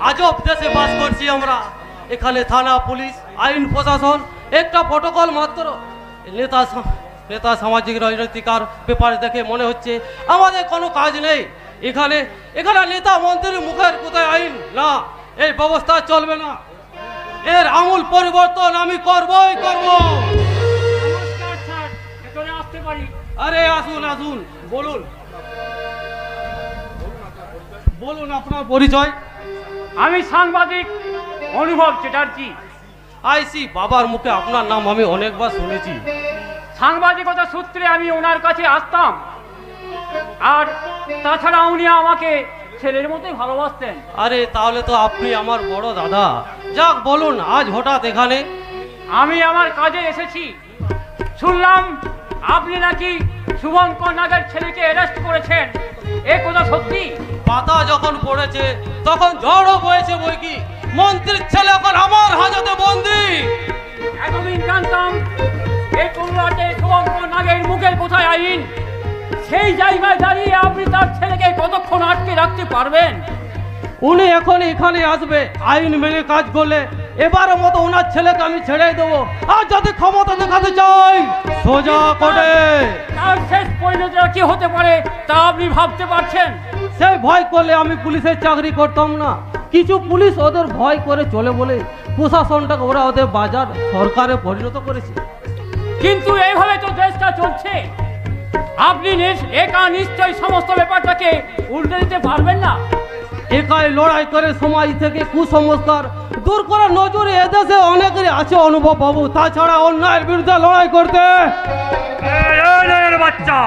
আজব দেশে বাস করছি আমরা। এখানে থানা, পুলিশ, আইন প্রশাসন একটা প্রটোকল মাত্র। নেতা সামাজিক রাজনৈতিকার ব্যাপার দেখে মনে হচ্ছে আমাদের কোনো কাজ নেই। এখানে নেতা মন্ত্রীর মুখের কোথায় আইন না, এই ব্যবস্থা চলবে না। এর আমূল পরিবর্তন আমি করবই করব। আসতে পারি? আরে আসুন আসুন, বলুন আপনার পরিচয়। আমি সাংবাদিক অনুভব চ্যাটার্জি। আইসি, বাবার মুখে আপনার নাম আমি অনেকবার শুনেছি। সাংবাদিকতা সূত্রে আমি ওনার কাছে আসতাম, আর তাছাড়া উনি আমাকে ছেলের মতোই ভালোবাসতেন। আরে তাহলে তো আপনি আমার বড় দাদা। যাক, বলুন আজ হঠাৎ এখানে? আমি আমার কাজে এসেছি। শুনলাম আপনি নাকি শুভঙ্কর নাগের ছেলেকে অ্যারেস্ট করেছেন, এ কথা সত্যি? পাতা যখন পড়েছে তখন ঝড়ও বয়েছে বই কি, মন্ত্রীর ছেলে এখন আমার হাজতে বন্দি। এতদিন জানতাম এই কল্যাণে শুভঙ্কর নাগের মুখের কোথায় আইন, সেই জায়গায় দাঁড়িয়ে আপনি তার ছেলেকে কতক্ষণ আটকে রাখতে পারবেন? উনি এখন এখানে আসবে, আইন মেনে কাজ করলে এবারের মতো ওনার ছেলেকে আমি ছেড়ে দেবো। আর যদি ক্ষমতা দেখাতে চাই সোজা কোর্টে। তার শেষ পরিণতিটা কি হতে পারে তা আপনি ভাবতে পারছেন? সেই ভয় করলে আমি পুলিশের চাকরি করতাম না। কিছু পুলিশ ওদের ভয় করে চলে বলে প্রশাসনটাকে ওরা ওদের বাজার সরকারে পরিণত করেছে। কিন্তু এইভাবে তো দেশটা চলছে, আপনি একা নিশ্চয়ই সমস্ত ব্যাপারটাকে উল্টে দিতে পারবেন না। একাই লড়াই করে সমাজ থেকে কুসংস্কার দূর করার নজরে এদেশে অনেকেরই আছে অনুভব বাবু। তাছাড়া অন্যায়ের বিরুদ্ধে লড়াই করতে বাচ্চা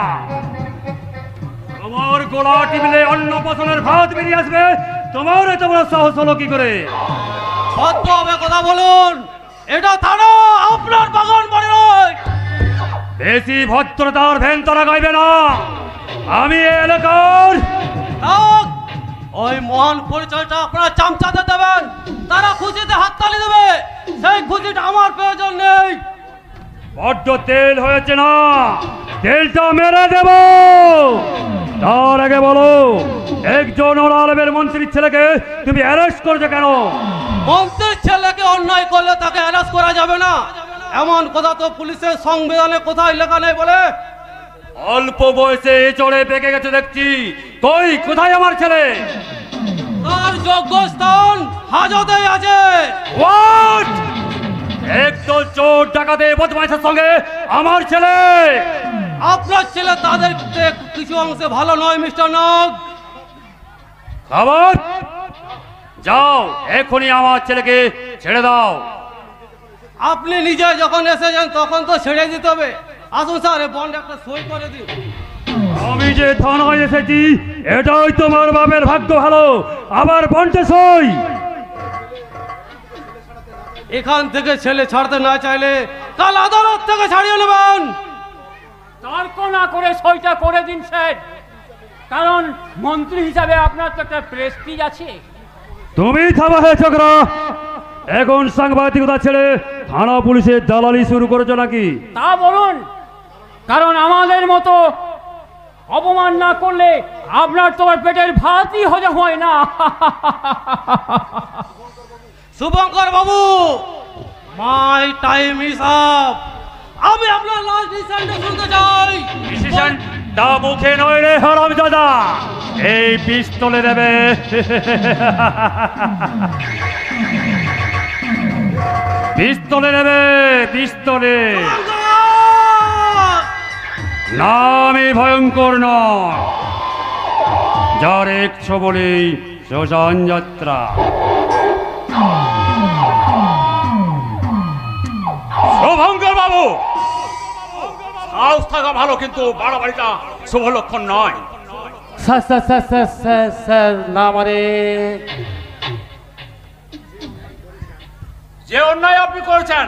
তোমার গোলা টিপলে অন্য ফসলের ভাত বেরিয়ে আসবে, তোমার এত বড় সাহস হলো কি করে? ভদ্রভাবে কথা বলুন, এটা থানা, আপনার বাগান বাড়ি নয়। বেশি ভদ্রতার ভেন্তরা গাইবে না। আমি এই এলাকার ওই মহান পরিচয়টা আপনারা চামচাতে দেবেন, তারা খুশিতে হাততালি দেবে, সেই খুশিটা আমার প্রয়োজন নেই। বড্ড তেল হয়েছে না, তেলটা মেরে দেব। তার আগে বলো, একজন ওলালেবের মন্ত্রীর ছেলেকে তুমি অ্যারেস্ট করছো কেন? মন্ত্রীর ছেলেকে অন্যায় করলে তাকে অ্যারেস্ট করা যাবে না, এমন কথা তো পুলিশের সংবিধানে কোথায় লেখা নেই বলে। অল্প বয়সে চড়ে পেকে গেছে দেখছি। কোথায় আমার ছেলে? তার যোগ্য স্থান হাজতে আছে। হোয়াট? একদল চোর ডাকাতে বদমাইশের সঙ্গে আমার ছেলে? আপনার ছেলে তাদের কিছু অংশে ভালো নয় মিস্টার নাগ। খবর, যাও এখনই আমার ছেলেকে ছেড়ে দাও। আপনি নিজে যখন এসেছেন তখন তো ছেড়ে দিতে হবে। আসুন স্যার, বন্ড একটা সই করে দিন। আমি যে থানায় এসেছি এটাই তোমার বাপের ভাগ্য ভালো, আবার বন্ডে সই। এখান থেকে ছেলে ছাড়তে না চাইলে কাল আদালত থেকে ছাড়িয়ে নেবেন। তর্ক না করে সইটা করে দিন স্যার, কারণ মন্ত্রী হিসাবে আপনার তো একটা প্রেস্টিজ আছে। তুমি থামা হে ছোকরা, এখন সাংবাদিকতা ছেড়ে থানা পুলিশের দালালি শুরু করেছো নাকি? তা বলুন, কারণ আমাদের মতো অপমান না করলে আপনার তোমার পেটের ভাতই হজম হয় না। শুভঙ্কর বাবু, মাই টাইম ইজ আপ। আমি আপনার লাস্ট ডিসিশনটা শুনতে চাই। ডিসিশনটা মুখে নয় রে হারামজাদা, এই পিস্তলে দেবে। পিস্তলে নেবে, পিস্তলে। না, আমি ভয়ঙ্কর নয়, যার এক বলেই শ্মশান যাত্রা। শুভঙ্কর বাবু, সাহস থাকা ভালো, কিন্তু বাড়াবাড়িটা শুভ লক্ষণ নয়। না মানে যে অন্যায় আপনি করেছেন,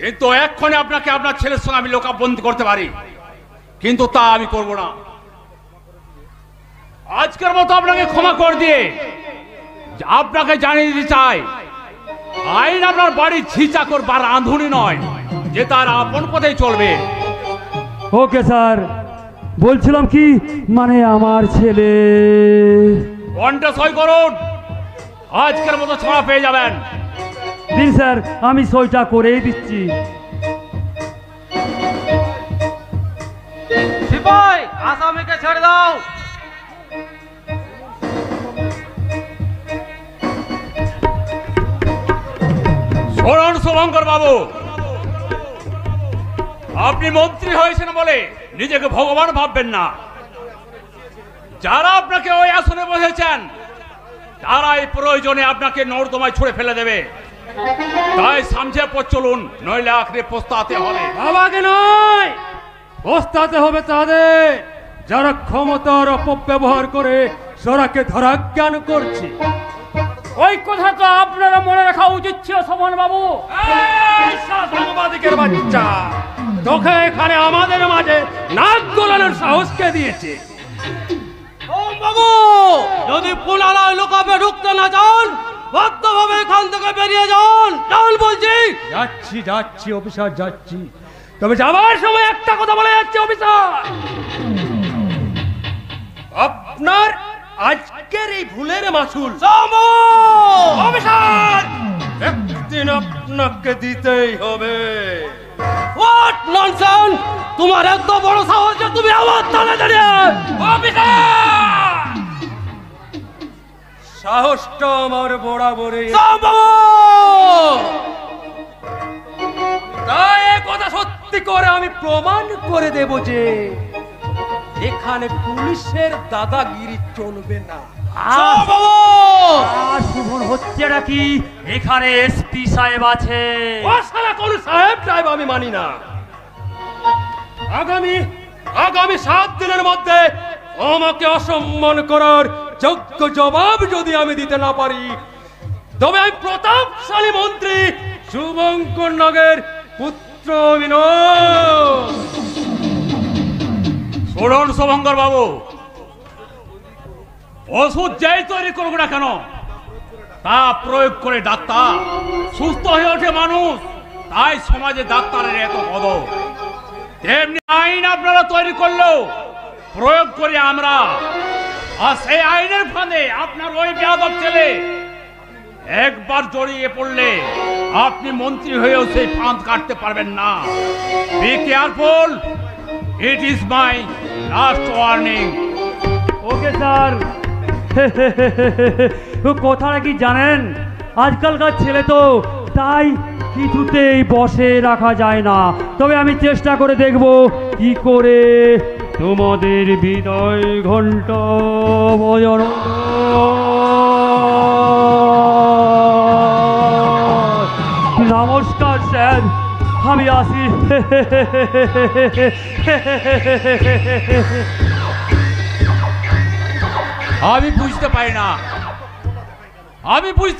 কিন্তু এক্ষণে আপনাকে আপনার ছেলের সঙ্গে আমি লোকাবন্দি করতে পারি, কিন্তু তা আমি করব না। আজকের মতো আপনাকে ক্ষমা করে দিয়ে আপনাকে জানিয়ে দিতে চাই, আইন আপনার বাড়ির ঝিচাকর বা রাঁধুনি নয় যে তার আপন পথেই চলবে। ওকে স্যার, বলছিলাম কি মানে আমার ছেলে। বন্ডে সই করুন, আজকের মতো ছাড়া পেয়ে যাবেন। দিন স্যার, আমি সইটা করেই দিচ্ছি। সিপাই, আসামিকে ছেড়ে দাও। শুনুন শুভঙ্কর বাবু, আপনি মন্ত্রী হয়েছেন বলে নিজেকে ভগবান ভাববেন না। যারা আপনাকে ওই আসনে বসেছেন তারাই প্রয়োজনে আপনাকে নর্দমায় ছুঁড়ে ফেলে দেবে, তাই সামঝে পথ চলুন, নইলে আখরে পস্তাতে হবে। আমাকে নয়, পস্তাতে হবে তাদের যারা ক্ষমতার অপব্যবহার করে সরাকে ধরাজ্ঞান করছে। ওই কথা তো আপনারা মনে রাখা উচিত ছিল শোভন বাবু। সাংবাদিকের বাচ্চা, তোকে এখানে আমাদের মাঝে নাক গলানোর সাহস কে দিয়েছে? বাবু, যদি পুনরায় লোকাবে ঢুকতে না চান, ভদ্রভাবে এখান থেকে বেরিয়ে যান। যান বলছি। যাচ্ছি যাচ্ছি অফিসার, যাচ্ছি। তবে যাবার সময় একটা কথা বলে যাচ্ছে অফিসার, আপনার আজকের এই ভুলের মাসুল অফিসার একদিন আপনাকে দিতেই হবে। What nonsense! তোমার এত বড় সাহস যে তুমি আমার তলে দাঁড়িয়ে! অফিসার, সাহসটা আমার বরাবরই। তাই এ কথা সত্যি করে আমি প্রমাণ করে দেব যে এখানে পুলিশের দাদাগিরি চলবে না। আর শুভন হচ্ছে নাকি এখানে এসপি সাহেব আছে। ও শালা কোন সাহেব টাইপ আমি মানি না। আগামী 7 দিনের মধ্যে আমাকে অসম্মান করার যোগ্য জবাব যদি আমি দিতে না পারি, তবে আমি প্রতাপশালী মন্ত্রী শুভঙ্কর নাগের পুত্র বিনোদ। শুনুন শুভঙ্কর বাবু, ওষুধ যেই তৈরি করুক না কেন, তা প্রয়োগ করে ডাক্তার সুস্থ হয়ে ওঠে মানুষ। তাই সমাজে ডাক্তারের এত কদর। তেমনি আইন আপনারা তৈরি করলেও প্রয়োগ করি আমরা। আর সেই আইনের ফাঁদে আপনার ওই বেয়াদব ছেলে একবার জড়িয়ে পড়লে আপনি মন্ত্রী হয়েও সেই ফাঁদ কাটতে পারবেন না। Be careful, it is my last warning. Okay sir. কথাটা কি জানেন, আজকালকার ছেলে তো, তাই কিছুতেই বসে রাখা যায় না। তবে আমি চেষ্টা করে দেখব কি করে তোমাদের বিদায় ঘন্টা বাজানো। নমস্কার স্যার, আমি আসি। আমি বুঝতে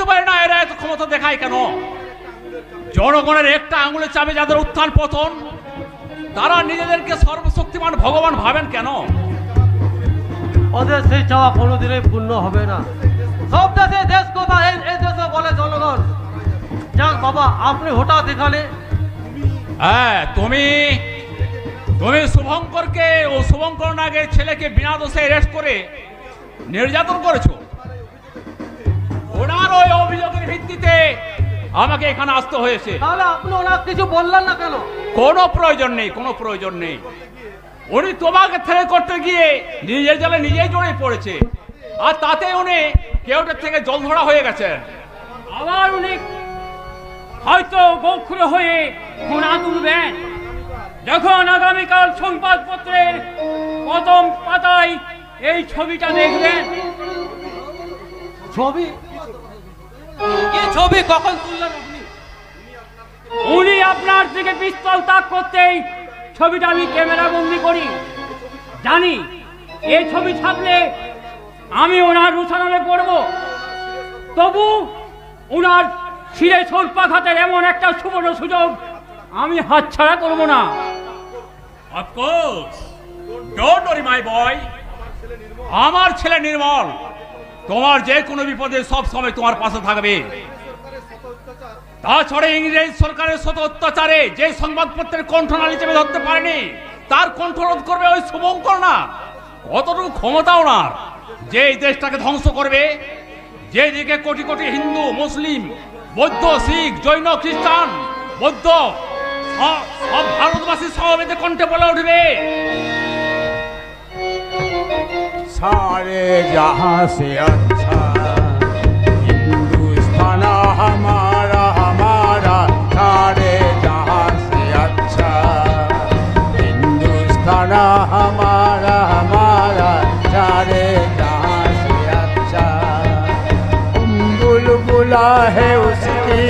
পারি না এরা এত ক্ষমতা দেখায় কেন? জনগণের একটা আঙুলে চাপে যাদের উত্থান পতন, তারা নিজেদেরকে সর্বশক্তিমান ভগবান ভাবেন কেন? ওদের সেই চাওয়া কোনোদিনই পূর্ণ হবে না। সব দেশে দেশ কথা, এই দেশে বলে জনগণ। যাক বাবা, আপনি হঠাৎ এখানে। হ্যাঁ, তুমি শুভঙ্করকে ও শুভঙ্কর নাগের ছেলেকে বিনা দোষে অ্যারেস্ট করে নির্যাতন করেছো। ওনার ওই অভিযোগের ভিত্তিতে আমাকে এখানে আসতে হয়েছে। তাহলে আপনি ওনার কিছু বললেন না কেন? কোনো প্রয়োজন নেই। উনি তোমাকে ছেড়ে করতে গিয়ে নিজের জালে নিজেই জড়িয়ে পড়েছে, আর তাতে উনি কেউটার থেকে জল ধরা হয়ে গেছেন। আবার উনি হয়তো গোখুরে হয়ে ঘোড়া তুলবেন যখন আগামীকাল সংবাদপত্রের প্রথম পাতায় এই ছবিটা দেখবেন। ছবি? কি ছবি? কখন তুললেন আপনি? উনি আপনার দিকে পিস্তল তাক করতেই ছবিটা আমি ক্যামেরা বন্দি করি। জানি এই ছবি ছাপলে আমি ওনার রুসানলে পড়ব, তবু ওনার শিরে সর্পাঘাতের এমন একটা সুবর্ণ সুযোগ আমি হাতছাড়া করব না। Of course, don't worry my boy. আমার ছেলে নির্মল তোমার যে কোনো বিপদে সব সময় তোমার পাশে থাকবে। তাছাড়া ইংরেজ সরকারের শত অত্যাচারে যে সংবাদপত্রের কণ্ঠনালী চেপে ধরতে পারেনি, তার কণ্ঠরোধ করবে ওই শুভঙ্কর না। কতটুকু ক্ষমতা ওনার যে এই দেশটাকে ধ্বংস করবে, যেদিকে কোটি কোটি হিন্দু, মুসলিম, বৌদ্ধ, শিখ, জৈন, খ্রিস্টান, বৌদ্ধ সব ভারতবাসী সহবেদে কণ্ঠে বলে উঠবে, सारे जहां से अच्छा हिंदुस्तान हमारा हमारा, सारे जहां से अच्छा हिंदुस्तान हमारा हमारा, सारे जहां से अच्छा। बुलबुला है उसकी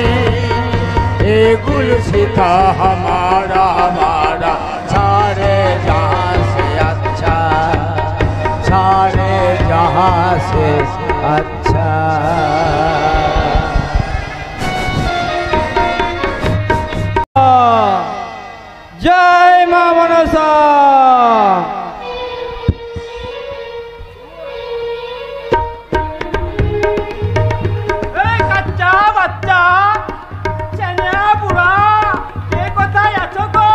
ये गुलसिता हमारा हमारा, सारे जहां से अच्छा, सारे जहां से अच्छा। মনসা। এই কাচ্চা বাচ্চা চেনা বুড়া কে কোথায় আছো গো?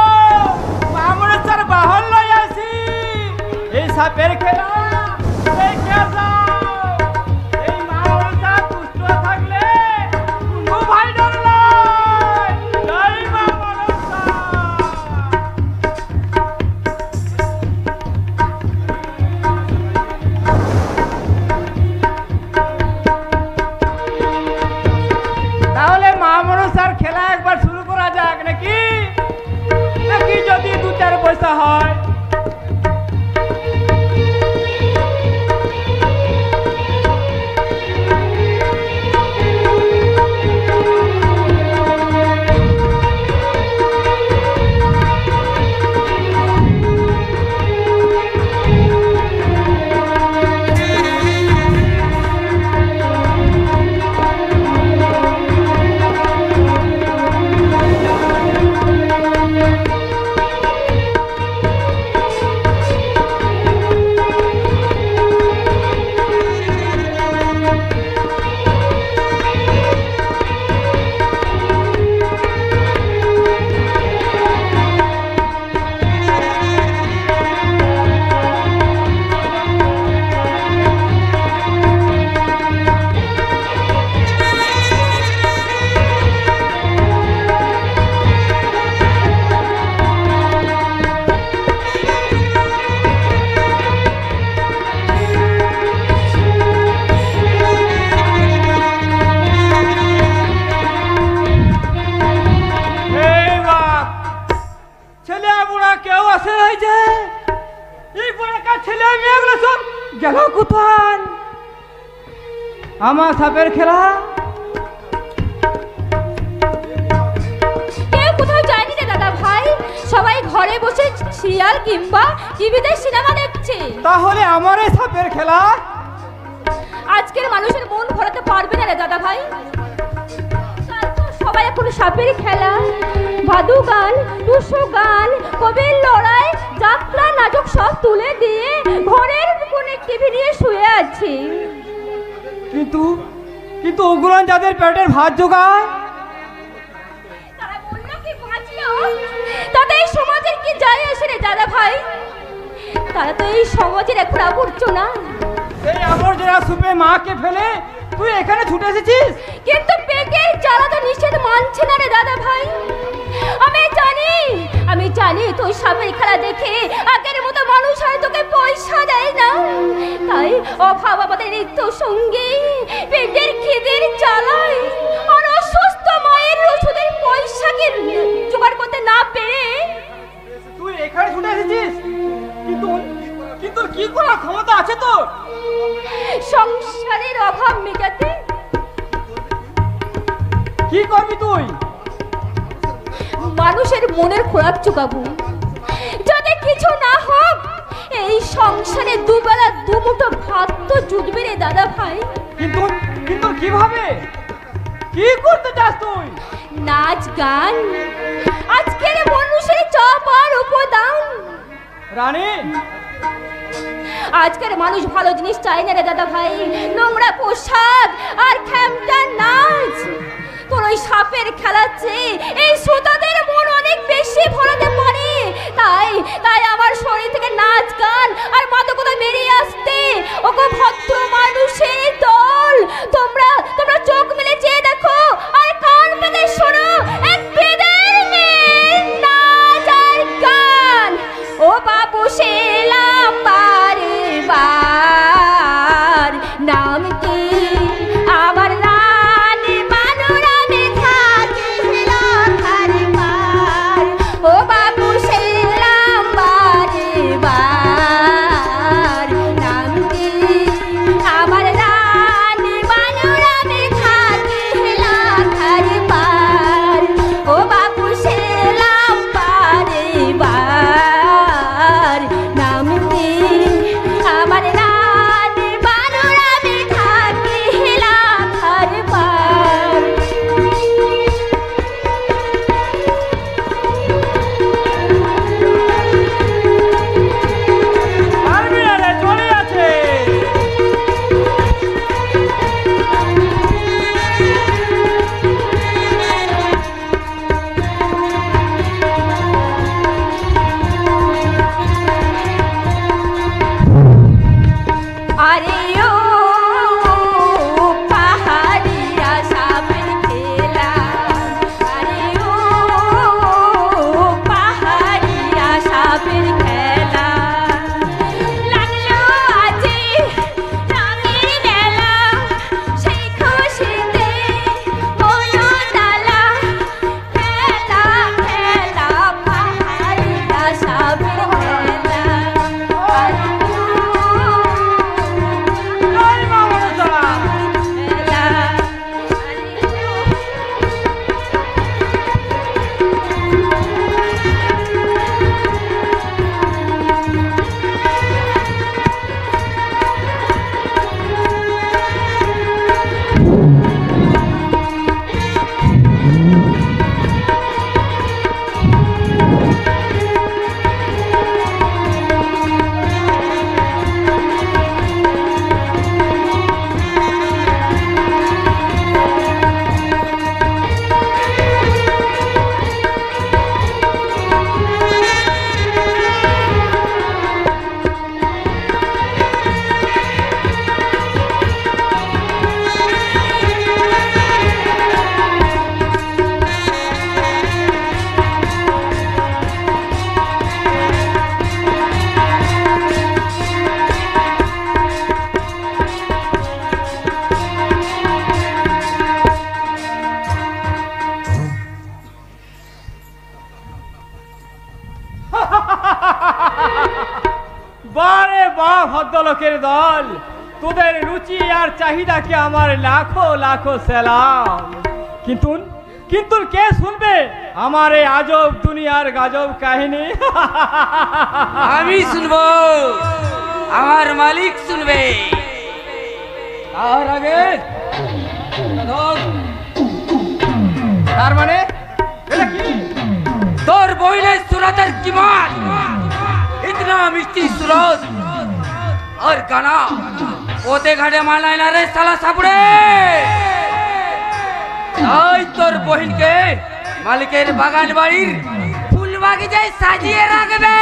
মা মনসার বাহন লই আসি। এই সাপের খেলা দেখে যাও। এই মা মনসা দুষ্ট থাকলে কোনো ভাই ডর নাই। জয় মা মনসা। তাহলে মা মনসার খেলা একবার শুরু করা যাক নাকি? নাকি যদি 2-4 পয়সা হয়? ছেলে বুড়া কেউ আসে নাই যে? এই বুড়াকার ছেলে মেয়েগুলো সব গেল কোথায়? আমার সাপের খেলা কেউ কোথাও যায়নি রে দাদা ভাই, সবাই ঘরে বসে সিরিয়াল কিংবা টিভিতে সিনেমা দেখছে। তাহলে আমার এই সাপের খেলা আজকের মানুষের মন ভরাতে পারবে না রে দাদা ভাই। সবাই এখন সাপের খেলা, ভাদু গান, টুসু গান, কবির লড়াই, যাত্রা, নাটক সব তুলে দিয়ে ঘরের কোণে টিভি নিয়ে শুয়ে আছে। কিন্তু কিন্তু ওগুলো যাদের পেটের ভাত জোগায় তারা বললো কি বাঁচলো, তাতে এই সমাজের কি যায় আসে রে দাদা ভাই? তারা তো এই সমাজের এখন আবর্জনা। সেই আবর্জনা সুপে মাকে ফেলে তুই এখানে ছুটে এসেছিস? কিন্তু পেটের জ্বালা তো নিষেধ মানছে না রে দাদা ভাই। আমি জানি তুই সাপের খেলা দেখে আগের মতো মানুষ আর তোকে পয়সা দেয় না, তাই অভাব আমাদের নিত্য সঙ্গী। পেটের খিদের জ্বালায় আর অসুস্থ মায়ের ওষুধের পয়সাকে জোগাড় করতে না পেরে তুই এখানে ছুটে এসেছিস? কিন্তু কিন্তু কি করার ক্ষমতা আছে তোর? সংসারের অভাব মেটাতে। কি করবি তুই? মানুষের মনের খোরাক চুকাবো। যদি কিছু না হোক এই সংসারে দুবেলা দুমুঠো ভাত তো জুটবে রে দাদা ভাই। কিন্তু কিন্তু কিভাবে? কি করতে চাস তুই? নাচ গান, আজকের মানুষের চপ আর উপদান। রানী, আজকের মানুষ ভালো জিনিস চায় না রে দাদা ভাই, নোংরা পোশাক আর খ্যামটা নাচ। তোর ওই সাপের খেলাচ্ছে এই শ্রোতাদের মন অনেক বেশি ভরাতে পারে। তাই আমার শরীর থেকে নাচ গান আর মাদকতা বেরিয়ে আসতে ওগো ভদ্র মানুষের দল, তোমরা চোখ মেলে চেয়ে দেখো আর কান পেতে শোনো এক বেদের মেয়ের নাচ আর গান। ও বাবু সেলাম বারে বার, নাম কি আমার রানী মানুরামে থাকে রাখার পার। ও বাবু সেলাম বারে বার, নাম কি আরে ও পাহাড়িয়া সাপের খেলা, আরে ও পাহাড়িয়া সাপের খেলা, লাগলো আজি রঙের মেলা, সেই খুশিতে হলো তালা, খেলা খেলা পাহাড়িয়া সাপের খেলা, আরে বারে বা ভদ্রলোকের দল, তোদের রুচি আর চাহিদাকে আমার লাখো লাখো সেলাম। কিন্তু কিন্তু কে শুনবে আমার এই আজব দুনিয়ার গাজব কাহিনী? আমি শুনবো, আমার মালিক শুনবে। আর আগে তার মানে এটা কি? তোর বইনের সুরতের কিমান, ইতনা মিষ্টি সুরত और गाना ওতে ঘাটে মানায় না রে সালা সাপুড়ে। তাই তোর বহিনকে মালিকের বাগান বাড়ির ফুল বাগিচায় সাজিয়ে রাখবে।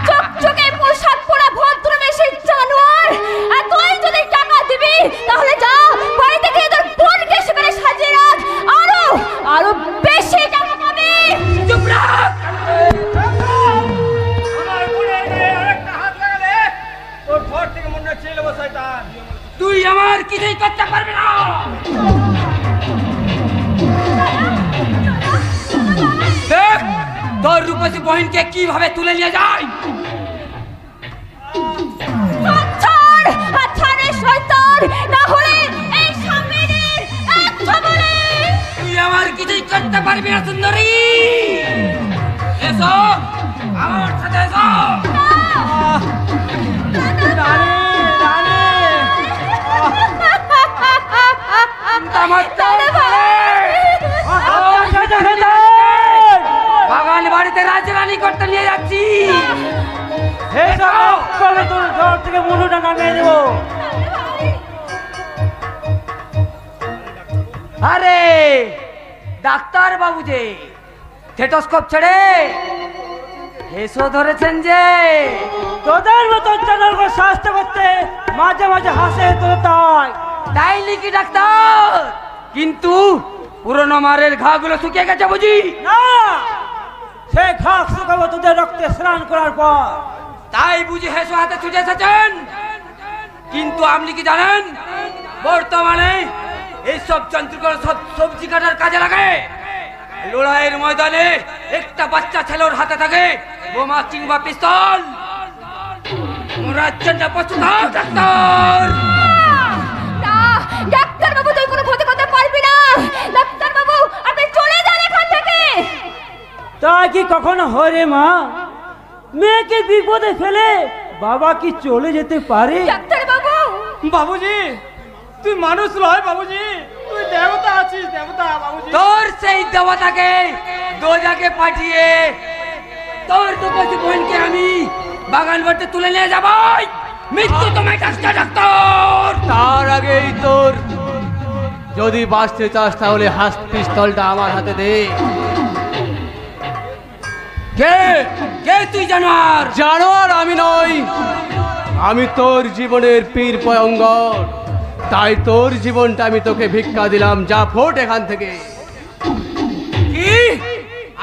চকচকে পোশাক পরা ভদ্রবেশী জানোয়ার, আর তুই যদি টাকা দিবি তাহলে যা বাড়িতে গিয়ে তোর বোনকে সেখানে সাজিয়ে রাখ, আরো আরো বেশি টাকা পাবি। চুপ রাখ। আমার বোনের গায়ে আরেকটা হাত লাগালে তোর ঘর থেকে মনে ছেড়ে দেবো শয়তান। তুই আমার কিছুই করতে পারবি না। দেখ তোর রূপসী বহিনকে কিভাবে তুলে নিয়ে যায়। ছাড়, ছাড় রে শয়তান, না হলে এই সামনের একটা বলে। তুই আমার কিছুই করতে পারবি না সুন্দরী। এসো আমার সাথে এসো। রানী, রানী। বাগান বাড়িতে রাজরানি করতে নিয়ে যাচ্ছি। তোর ঘর থেকে মুন্ডুটা নামিয়ে দেবো। আরে ডাক্তার বাবু যে স্টেথোস্কোপ ছেড়ে হেসো ধরেছেন যে। তোদের মতন চ্যানেলকে সাহায্য করতে মাঝে মাঝে হাসে তো তাই। তাই নাকি ডাক্তার? কিন্তু পুরনো মারের ঘাগুলো শুকিয়ে গেছে বুঝি? না, সে ঘা শুকাবো তোদের রক্তে স্নান করার পর। তাই বুঝি হেসো হাতে ছুটে এসেছেন। কিন্তু আপনি কি জানেন বর্তমানে এইসব যন্ত্রগুলো সব সবজি কাটার কাজে লাগে। লড়াইয়ের ময়দানে একটা বাচ্চা ছেলের হাতে থাকে বোমা কিংবা পিস্তল। মরার জন্য প্রস্তুত হও ডাক্তার। না, ডাক্তার বাবু তুই কোনো ক্ষতি করতে পারবি না। ডাক্তার বাবু আপনি চলে যান এখান থেকে। তাই কি কখনো হয় রে মা? মেয়েকে বিপদে ফেলে বাবা কি চলে যেতে পারে? ডাক্তার বাবু, বাবুজি তুই মানুষ নয় বাবুজি, তুই দেবতা আছিস, দেবতা বাবুজি। তোর সেই দেবতাকে দোজাকে পাঠিয়ে তোর দুপতি বোনকে আমি বাগান বাড়িতে তুলে নিয়ে যাব। মৃত্যু তোমায় কাছে ডাক্তার। তার আগেই তোর যদি বাঁচতে চাস তাহলে হাত পিস্তলটা আমার হাতে দে। কে কে তুই জানোয়ার? জানোয়ার আমি নই, আমি তোর জীবনের পীর পয়ঙ্গর। তাই তোর জীবনটা আমি তোকে ভিক্ষা দিলাম, যা ফোট এখান থেকে। কি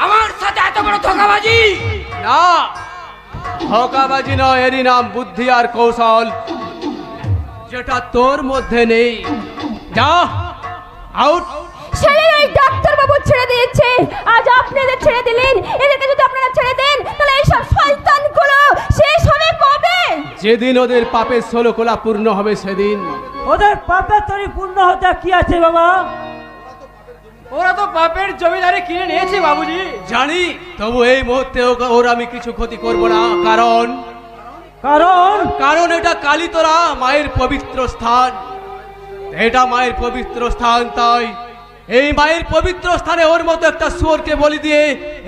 আমার সাথে এত বড় ধোঁকাবাজি? না, ধোঁকাবাজি নয়, এরই নাম বুদ্ধি আর কৌশল, যেটা তোর মধ্যে নেই। যা আউট। সেদিন ওই ডাক্তার বাবু ছেড়ে দিয়েছে, আজ আপনি এদের ছেড়ে দিলেন। এদেরকে যদি আপনারা ছেড়ে দেন তাহলে এইসব শয়তানগুলো শেষ হবে কবে? যেদিন ওদের পাপের 16 কোলা পূর্ণ হবে সেদিন। ওদের পাপের তরি পূর্ণ হতে কি আছে বাবা? ওরা তো পাপের জমিদারি কিনে নিয়েছে বাবুজি। জানি, তবু এই মুহূর্তে ওর আমি কিছু ক্ষতি করব না। কারণ কারণ কারণ এটা কালীতলা মায়ের পবিত্র স্থান। এটা মায়ের পবিত্র স্থান, তাই এই মায়ের পবিত্র স্থানে ওর মতো একটা শুয়োরকে বলি দিয়ে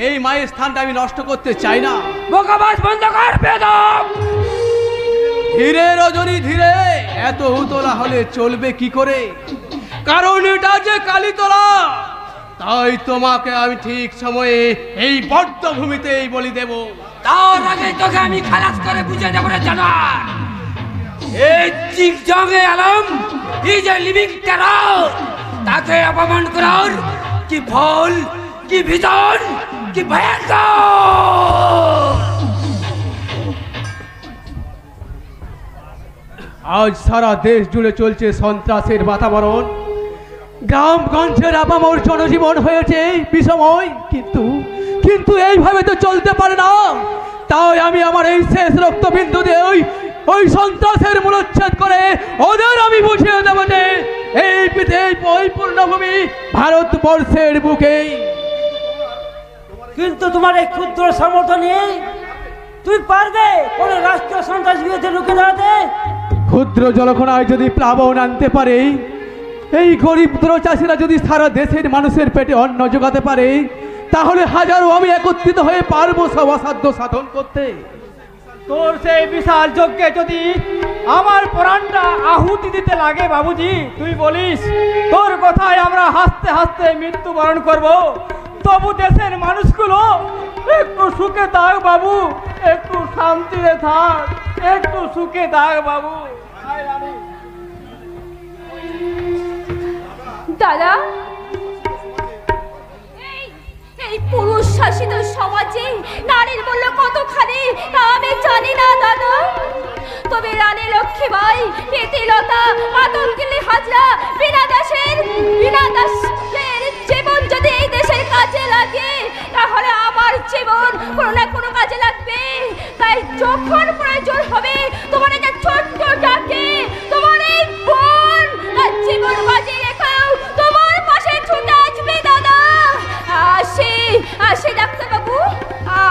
এই মায়ের স্থানটা আমি নষ্ট করতে চাই না। বোকাবাজ বন্ধ কর বেদব। ধীরে রজনী ধীরে, এত উতলা হলে চলবে কি করে? কারণ এটা যে কালীতলা, তাই তোমাকে আমি ঠিক সময়ে এই বদ্ধভূমিতেই বলি দেব। তার আগে তোকে আমি খালাস করে বুঝে দেবো রে জানোয়ার। এই চিকজঙ্গে Alam is a living terror. তাকে অপমান করার কি ফল, কি ভীষণ, কি ভয়ঙ্কর। আজ সারা দেশ জুড়ে চলছে সন্ত্রাসের বাতাবরণ। গ্রামগঞ্জের আপামর জনজীবন হয়েছে বিষময়, কিন্তু এইভাবে তো চলতে পারে না। তাই আমি আমার এই শেষ রক্তবিন্দু দিয়ে ওই সন্ত্রাসের মূলোচ্ছেদ করে ওদের আমি বুঝিয়ে দেবো যে এই পূর্ণভূমি ভারতবর্ষের বুকেই। কিন্তু তোমার এই ক্ষুদ্র সামর্থ্য নিয়ে তুই পারবে কোন রাষ্ট্রীয় সন্ত্রাস বিরুদ্ধে রুখে দাঁড়াতে? ক্ষুদ্র জলখনায় যদি প্লাবন আনতে পারে, এই গরিব চাষিরা যদি সারা দেশের মানুষের পেটে অন্ন জোগাতে পারে, তাহলে হাজারো আমি একত্রিত হয়ে পারবো সব অসাধ্য সাধন করতে। তোর সেই বিশাল যজ্ঞে যদি আমার প্রাণটা আহুতি দিতে লাগে বাবুজি, তুই বলিস তোর কথায় আমরা হাসতে হাসতে মৃত্যুবরণ করব, তবু দেশের মানুষগুলো একটু সুখে থাক বাবু, একটু শান্তিতে থাক, একটু সুখে থাক বাবু। দাদা, এই পুরুষ শাসিত সমাজে নারীর মূল্য কতখানি তা আমি জানি না দাদা। তবে রানী লক্ষ্মীবাই, প্রীতিলতা, মাতঙ্গিনী হাজরা, বিনা দাসের জীবন যদি এই দেশের কাজে লাগে, তাহলে আমার জীবন কোনো না কোনো কাজে লাগবে। তাই যখন প্রয়োজন হবে তোমার এই ছোট্টটাকে, তোমার এই বোন তার জীবন বাজি রেখেও তোমার পাশে ছুটে আসবে দাদা। আসি ডাক্তার বাবু,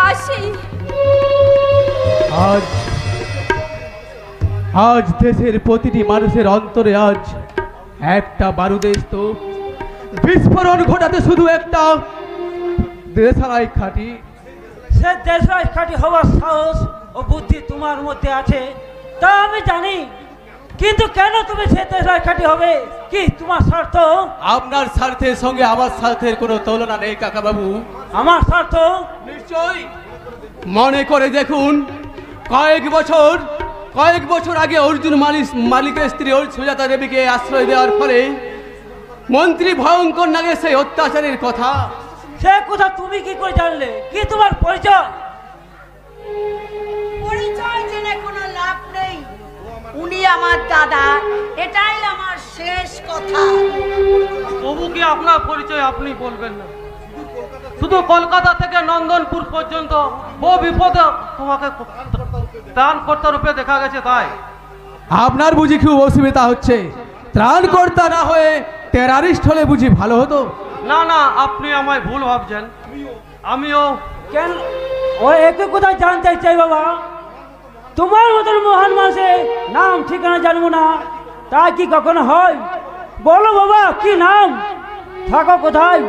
আসি। আজ দেশের প্রতিটি মানুষের অন্তরে আজ একটা বারুদের স্তূপ। বিস্ফোরণ ঘটাতে শুধু একটা দেশালাই খাঁটি। সে দেশালাই খাঁটি হওয়ার সাহস ও বুদ্ধি তোমার মধ্যে আছে, তা আমি জানি। কিন্তু কেন তুমি সে দেশালাই খাঁটি হবে? কি তোমার স্বার্থ? আপনার স্বার্থের সঙ্গে আমার স্বার্থের কোনো তুলনা নেই কাকা বাবু। আমার স্বার্থ নিশ্চয়ই। মনে করে দেখুন, কয়েক বছর আগে অর্জুন মালিকের স্ত্রী সুজাতা দেবীকে আশ্রয় দেওয়ার ফলে মন্ত্রী ভয়ঙ্কর নাগে সেই অত্যাচারের কথা। সে কথা তুমি কি করে জানলে? কি তোমার পরিচয়? পরিচয় জেনে কোনো লাভ নেই। উনি আমার দাদা, এটাই আমার শেষ কথা। তবু কি আপনার পরিচয় আপনি বলবেন না? শুধু কলকাতা থেকে নন্দনপুর পর্যন্ত বহু বিপদে তোমাকে ত্রাণকর্তা রূপে দেখা গেছে। তাই আপনার বুঝি খুব অসুবিধা হচ্ছে? ত্রাণকর্তা না হয়ে টেরারিস্ট হলে বুঝি ভালো হতো? না না, আপনি আমায় ভুল ভাবছেন। আমিও কেন ও একটু কোথায় জানতে চাই বাবা। তোমার মতন মহান মানুষের নাম ঠিকানা জানবো না, তা কি কখনো হয়? বলো বাবা, কি নাম, থাকো কোথায়?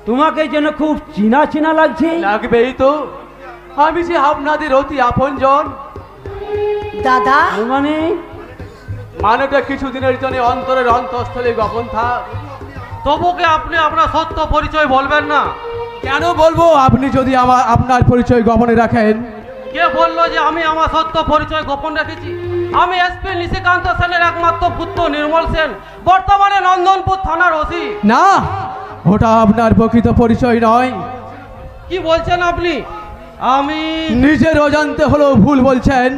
তোমাকে যেন খুব চিনা চিনা লাগছে। লাগবেই তো, আমি যে আপনাদের অতি আপনজন। দাদা মানেটা কিছুদিনের জন্য অন্তরের অন্তঃস্থলে গোপন থাক। তবু কি আপনি আপনার সত্য পরিচয় বলবেন না? কেন বলবো আপনি যদি আপনার পরিচয় গোপনে রাখেন? কে বললো যে আমি আমার সত্য পরিচয় গোপন রেখেছি? আমি এসপি নিশিকান্ত সেনের একমাত্র পুত্র নির্মল সেন, বর্তমানে নন্দনপুর থানার ওসি। না, ওটা আপনার প্রকৃত পরিচয় নয়। কি বলছেন আপনি? আমি নিজের অজান্তে হলেও ভুল বলছেন,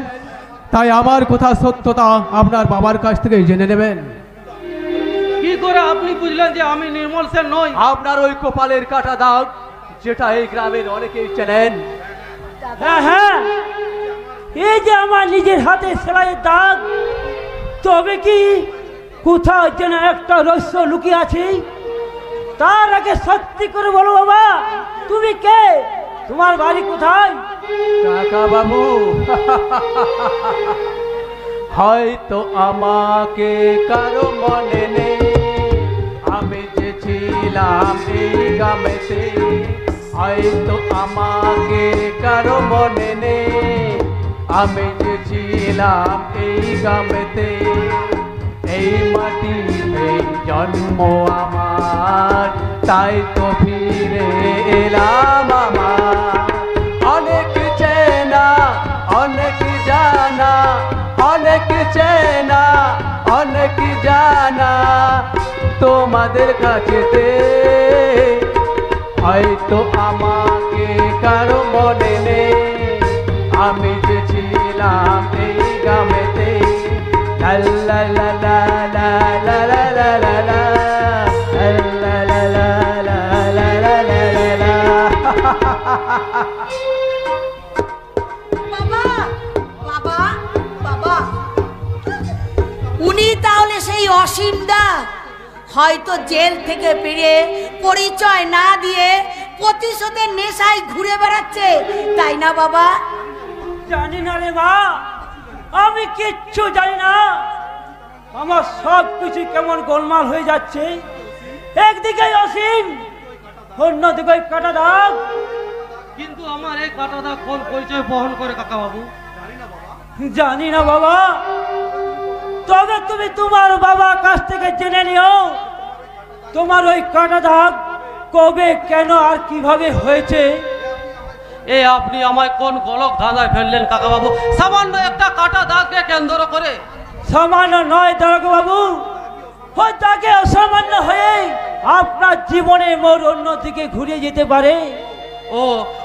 তাই আমার কথা সত্যতা আপনার বাবার কাছ থেকে জেনে নেবেন। কি করে আপনি বুঝলেন যে আমি নির্মল সেন নই? আপনার ওই কপালের কাটা দাগ, যেটা এই গ্রামের অনেকেই চেনেন। হ্যাঁ হ্যাঁ, এই যে আমার নিজের হাতে সেলাইয়ের দাগ। তবে কি কোথাও যেন একটা রহস্য লুকিয়ে আছে? তার আগে সত্যি করে বলো বাবা, তুমি কে? তোমার বাড়ি কোথায়? কাকা বাবু, হয়তো আমাকে কারো মনে নেই, আমি যে ছিলাম এই গ্রামেতে। হয়তো আমাকে কারো মনে নেই, আমি যে ছিলাম এই গ্রামেতে। এই মাটিতে জন্ম আমার, তাই তো ফিরে এলাম আমার। অনেক চেনা অনেক জানা, অনেক চেনা অনেক জানা তোমাদের কাছেতে। হয়তো আমাকে কারো মনে নেই, আমি যে ছিলাম এই গ্রামেতে। লা লা লা লা লা লা লা লা লা লা লা লা লা লা লা লা। বাবা বাবা বাবা, উনি তাহলে সেই অসীম দা? হয়তো জেল থেকে ফিরে পরিচয় না দিয়ে প্রতিশোধের নেশায় ঘুরে বেড়াচ্ছে, তাই না বাবা? জানি না রে মা, আমি কিচ্ছু জানি না। আমার সব কিছু কেমন গোলমাল হয়ে যাচ্ছে। একদিকে অসীম, অন্যদিকে কাটা দাগ। কিন্তু আমার এই কাটা দাগ কোন পরিচয় বহন করে কাকা বাবু? জানি না বাবা। তবে তুমি তোমার বাবার কাছ থেকে জেনে নিও, তোমার ওই কাটা দাগ কবে, কেন আর কিভাবে হয়েছে। এ আপনি আমায় কোন গলক ধাঁধায় ফেললেন কাকা বাবু? সামান্য একটা কাটা দাগকে কেন্দ্র করে। সামান্য নয় দারোগা বাবু, ওই দাগে অসামান্য হয়ে আপনার জীবনে মোর অন্যদিকে ঘুরিয়ে যেতে পারে। ও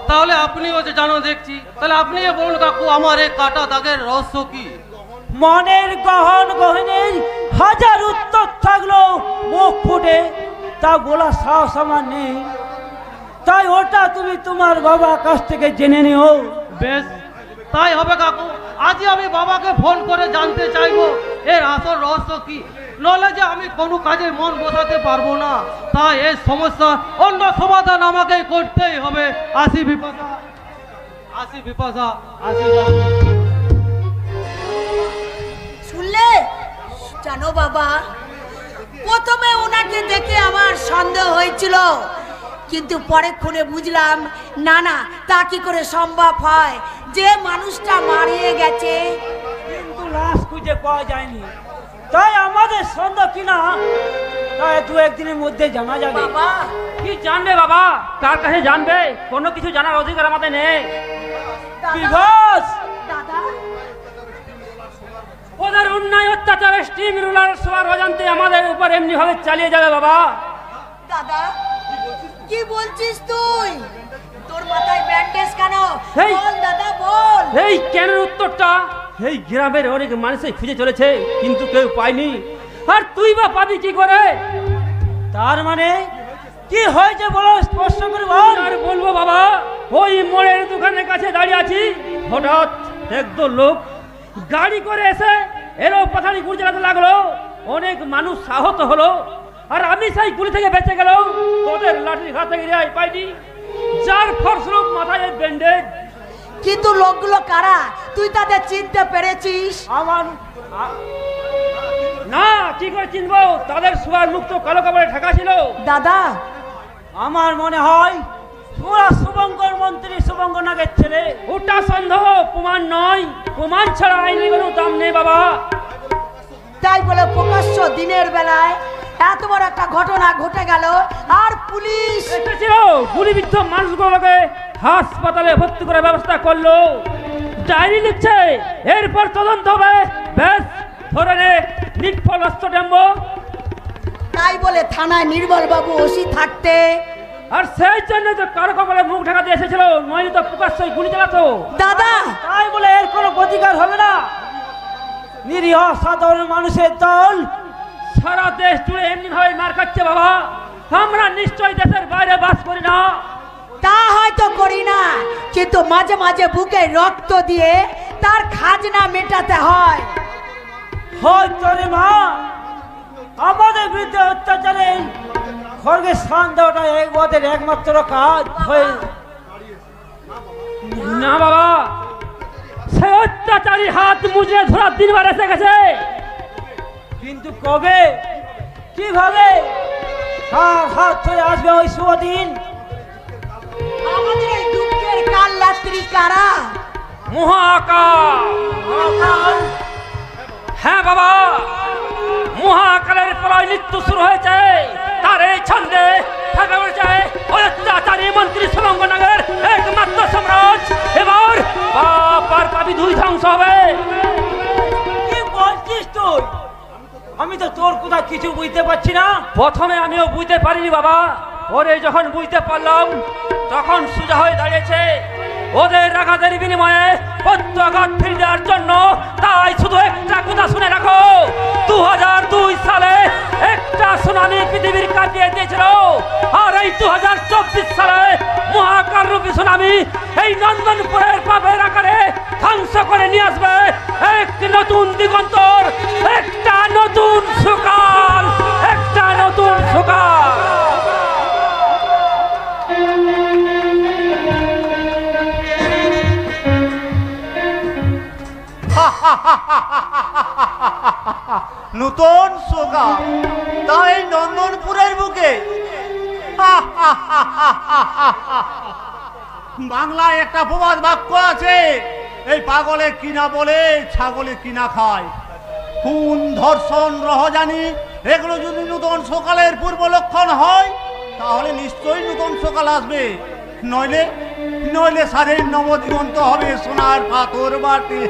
তাহলে আপনিও যে জানো দেখছি, তাহলে আপনি বলুন কাকু, আমার এই কাটা দাগের রহস্য কি? মনের গহন গহনের হাজার উত্তর থাকলো, মুখ ফুটে তা বলা সাহস আমার নেই। তাই ওটা তুমি তোমার বাবার কাছ থেকে জেনে নিও। বেশ, তাই হবে কাকু। আজই আমি বাবাকে ফোন করে জানতে চাইবো এর আসল রহস্য কি। নইলে যে আমি কোনো কাজে মন বসাতে পারবো না। তাই এই সমস্যা অন্য সমাধান আমাকে করতেই হবে। আসি বিপাশা, আসি বিপাশা, আসি। শুনলে? জানো বাবা, প্রথমে ওনাকে দেখে আমার সন্দেহ হয়েছিল, কিন্তু পরেক্ষণে বুঝলাম না না, তা কি করে সম্ভব হয়? যে মানুষটা মারিয়ে গেছে, কিন্তু লাশ খুঁজে পাওয়া যায়নি। তাই আমাদের সন্দেহ কিনা তাই দু একদিনের মধ্যে জানা যাবে। বাবা কি জানবে বাবা? কার কাছে জানবে? কোনো কিছু জানার অধিকার আমাদের নেই। বিভাস দাদা, ওদের অন্যায় অত্যাচার স্টিম রুলার সবার অজান্তে আমাদের উপর এমনি ভাবে চালিয়ে যাবে বাবা। দাদা কি বলছিস তুই? তোর মাথায় ব্যান্ডেজ কেন? এই! বল দাদা বল। এই কেন উত্তরটা এই গ্রামের অনেক মানুষই খুঁজে চলেছে, কিন্তু কেউ পায়নি। আর তুই বা পাবি কি করে? তার মানে কি হয়েছে বলো, স্পষ্ট করে বল। আর বলবো বাবা, ওই মোড়ের দোকানের কাছে দাঁড়িয়ে আছি, হঠাৎ একদল লোক গাড়ি করে এসে এলো পাথাড়ি গুলি চালাতে লাগলো। অনেক মানুষ আহত হলো, আর আমি সেই গুলি থেকে বেঁচে গেল। তোদের লাঠির ঘা থেকে রেহাই পাইনি, যার ফলস্বরূপ মাথায় ব্যান্ডেজ। কিন্তু লোকগুলো কারা? তুই তাদের চিনতে পেরেছিস? আমার না, কি করে চিনবো? তাদের সুয়ার মুক্ত কালো কাপড়ে ঢাকা ছিল। দাদা আমার মনে হয় ওরা শুভঙ্কর মন্ত্রী শুভঙ্কর নাগের ছেলে। ওটা সন্দেহ, প্রমাণ নয়। প্রমাণ ছাড়া আইনের কোনো দাম নেই বাবা। তাই বলে প্রকাশ্য দিনের বেলায় এত বড় একটা ঘটনা ঘটে গেল আর পুলিশ এসেছিল গুলিবিদ্ধ মানুষগুলোকে হাসপাতালে ভর্তি করার ব্যবস্থা করলো, ডায়েরি লিখছে, এরপর তদন্ত হবে। বেশ, ধরে নে নির্ভল অস্ত্রডেম্ব। তাই বলে থানায় নির্মল বাবু ওসি থাকতে, আর সেই জন্য তো কারো কপালে মুখ ঢাকাতে এসেছিল, নইলে তো প্রকাশ্যই গুলি চালাতো। দাদা তাই বলে এর কোনো প্রতিকার হবে না। নিরীহ সাধারণ মানুষের দল সারা দেশ জুড়ে এমনি ভাবে মার খাচ্ছে বাবা। আমরা নিশ্চয়ই দেশের বাইরে বাস করি না। তা হয়তো করি না, কিন্তু মাঝে মাঝে বুকে রক্ত দিয়ে তার খাজনা মেটাতে হয়। হয়তো রে মা, আমাদের বিরুদ্ধে অত্যাচারে খড়গে স্থান দেওয়াটা ওদের একমাত্র কাজ হয়ে না বাবা। সে অত্যাচারী হাত মুজে ধরার দিনবার এসে গেছে, কিন্তু কবে কিভাবে কার হাত ধরে আসবে ওই শুভ দিন? আমাদের এই দুঃখের কাল রাত্রি কারা? মহাকাল। হ্যাঁ বাবা, মহাকালের প্রলয় নৃত্য শুরু হয়েছে। তার এই ছন্দে ফেপে উঠেছে অত্যাচারী মন্ত্রী সুরঙ্গনগরের একমাত্র সম্রাট। এবার বাপ আর পাবি দুই ধ্বংস হবে। কি বলছিস তুই? আমি তো তোর কথা কিছু বুঝতে পারছি না। প্রথমে আমিও বুঝতে পারিনি বাবা, পরে যখন বুঝতে পারলাম তখন সোজা হয়ে দাঁড়িয়েছে। ওদের আঘাতের বিনিময়ে প্রত্যাঘাত ফিরে দেওয়ার জন্য। তাই শুধু একটা কথা শুনে রাখো, 2002 সালে একটা সুনামি পৃথিবীর কাটিয়ে দিয়েছিল, আর এই 2024 সালে মহাকাল রূপী সুনামি এই নন্দনপুরের পাপের আকারে ধ্বংস করে নিয়ে আসবে এক নতুন দিগন্তর, একটা নতুন সকাল, একটা নতুন সকাল। নতুন সোগা তাই নন্দনপুরের বুকে। বাংলায় একটা প্রবাদ বাক্য আছে, এই পাগলে কিনা বলে ছাগলে কিনা খায়। খুন, ধর্ষণ, রহজানি এগুলো যদি নতুন সকালের পূর্ব লক্ষণ হয়, তাহলে নিশ্চয়ই নতুন সকাল আসবে। নইলে নইলে সারের নবদিগন্ত হবে সোনার পাথর বাটি।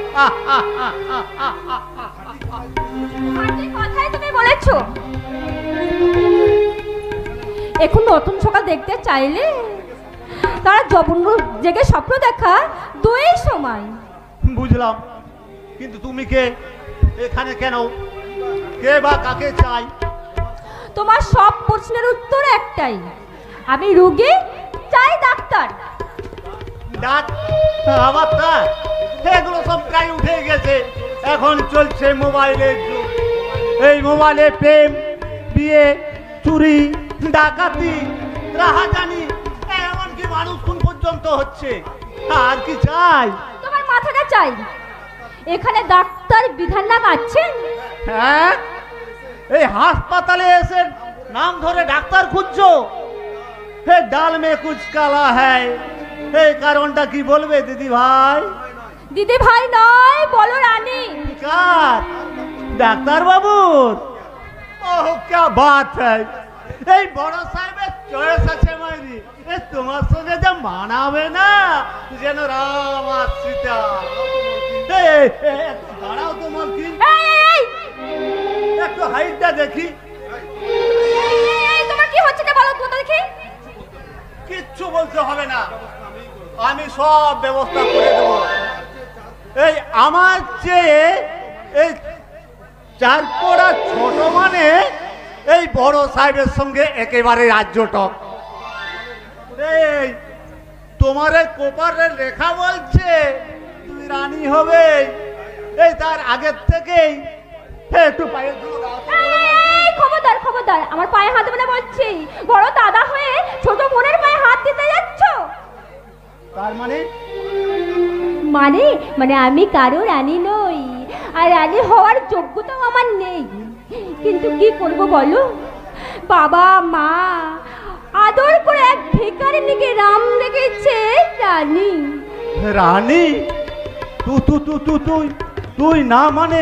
কথাই তুমি বলেছো। এখন নতুন সকাল দেখতে চাইলে তারা জবন্য জেগে স্বপ্ন দেখা দুই সময়। বুঝলাম, কিন্তু তুমি কে, এখানে কেন, কে বা কাকে চাই? তোমার সব প্রশ্নের উত্তর একটাই, আমি রোগী চাই ডাক্তার। আবার তা এগুলো সব প্রায় উঠে গেছে। এখন চলছে মোবাইলের যুগ। এই মোবাইলে প্রেম, বিয়ে, চুরি, ডাকাতি, রাহাজানি, এমনকি মানুষ খুন পর্যন্ত হচ্ছে। আর কি চাই? তোমার মাথাটা চাই। এখানে ডাক্তার বিধান নাম আছেন? হ্যাঁ, এই হাসপাতালে এসে নাম ধরে ডাক্তার খুঁজছো? হে ডাল মে কুছ কালা হ্যায়, এই কারণটা কি বলবে দিদি ভাই? দিদি ভাই নয়, বলো রানী। কার? ডাক্তার বাবুর? ওহ क्या बात है, এই বড় সাহেবের চয়েস আছে মাইরি। তোমার সঙ্গে যা মানাবে না, যেন রাম আর সীতা। দাঁড়াও তোমার কি, একটু হাইটটা দেখি। তোমার কি হচ্ছে বলো তো দেখি। কিচ্ছু বলতে হবে না, আমি সব ব্যবস্থা করে দেব। এই আমার চেয়ে এই চারপোড়া ছোট মানে এই বড় সাহেবের সঙ্গে একেবারে রাজ্যটক। এই তোমার এই কোপারের লেখা বলছে তুমি রানী হবে। এই তার আগের থেকেই একটু পায়ে খবরদার খবরদার, আমার পায়ে হাত দেবে না বলছি। বড় দাদা হয়ে ছোট বোনের পায়ে হাত দিতে যাচ্ছ? তার মানে মানে মানে আমি কারো রানী নই, আর রানী হওয়ার যোগ্যতাও আমার নেই। কিন্তু কি করব বলো, বাবা মা আদর করে এক ভিখারিনীকে রাম রেখেছে রানী। রানী? তুই তুই না মানে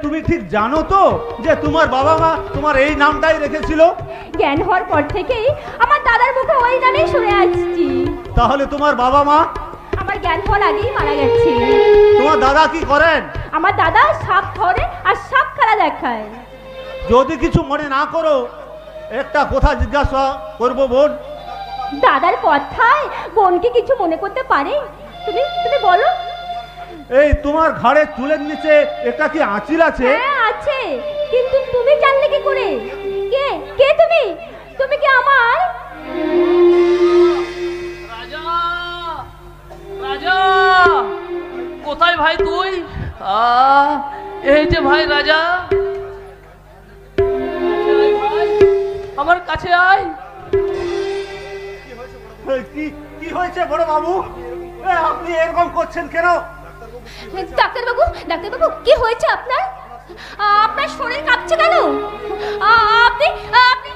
তুমি ঠিক জানো তো যে তোমার বাবা মা তোমার এই নামটাই রেখেছিল? জ্ঞান হওয়ার পর থেকেই আমার দাদার মুখে ওই নামেই শুনে আসছি। তাহলে তোমার বাবা মা? আমার জ্ঞান হওয়ার আগেই মারা গেছে। তোমার দাদা কি করেন? আমার দাদা সাপ ধরে আর সাপ খেলা দেখায়। যদি কিছু মনে না করো একটা কথা জিজ্ঞাসা করবো বোন। দাদার কথায় বোন কি কিছু মনে করতে পারে? তুমি তুমি বলো। এই তোমার ঘাড়ে চুলের নিচে একটা কি আঁচিল আছে? হ্যাঁ আছে, কিন্তু তুমি জানলে কি করে? কে কে তুমি? তুমি কি আমার? রাজা, রাজা, কোথায় ভাই তুই? এই যে ভাই রাজা, আমার কাছে আয়। কি হয়েছে বড় বাবু? আপনি এরকম করছেন কেন? ডাক্তারবাবু, ডাক্তারবাবু, কি হয়েছে আপনার? আপনার শরীর কাঁপছে কেন? আপনি আপনি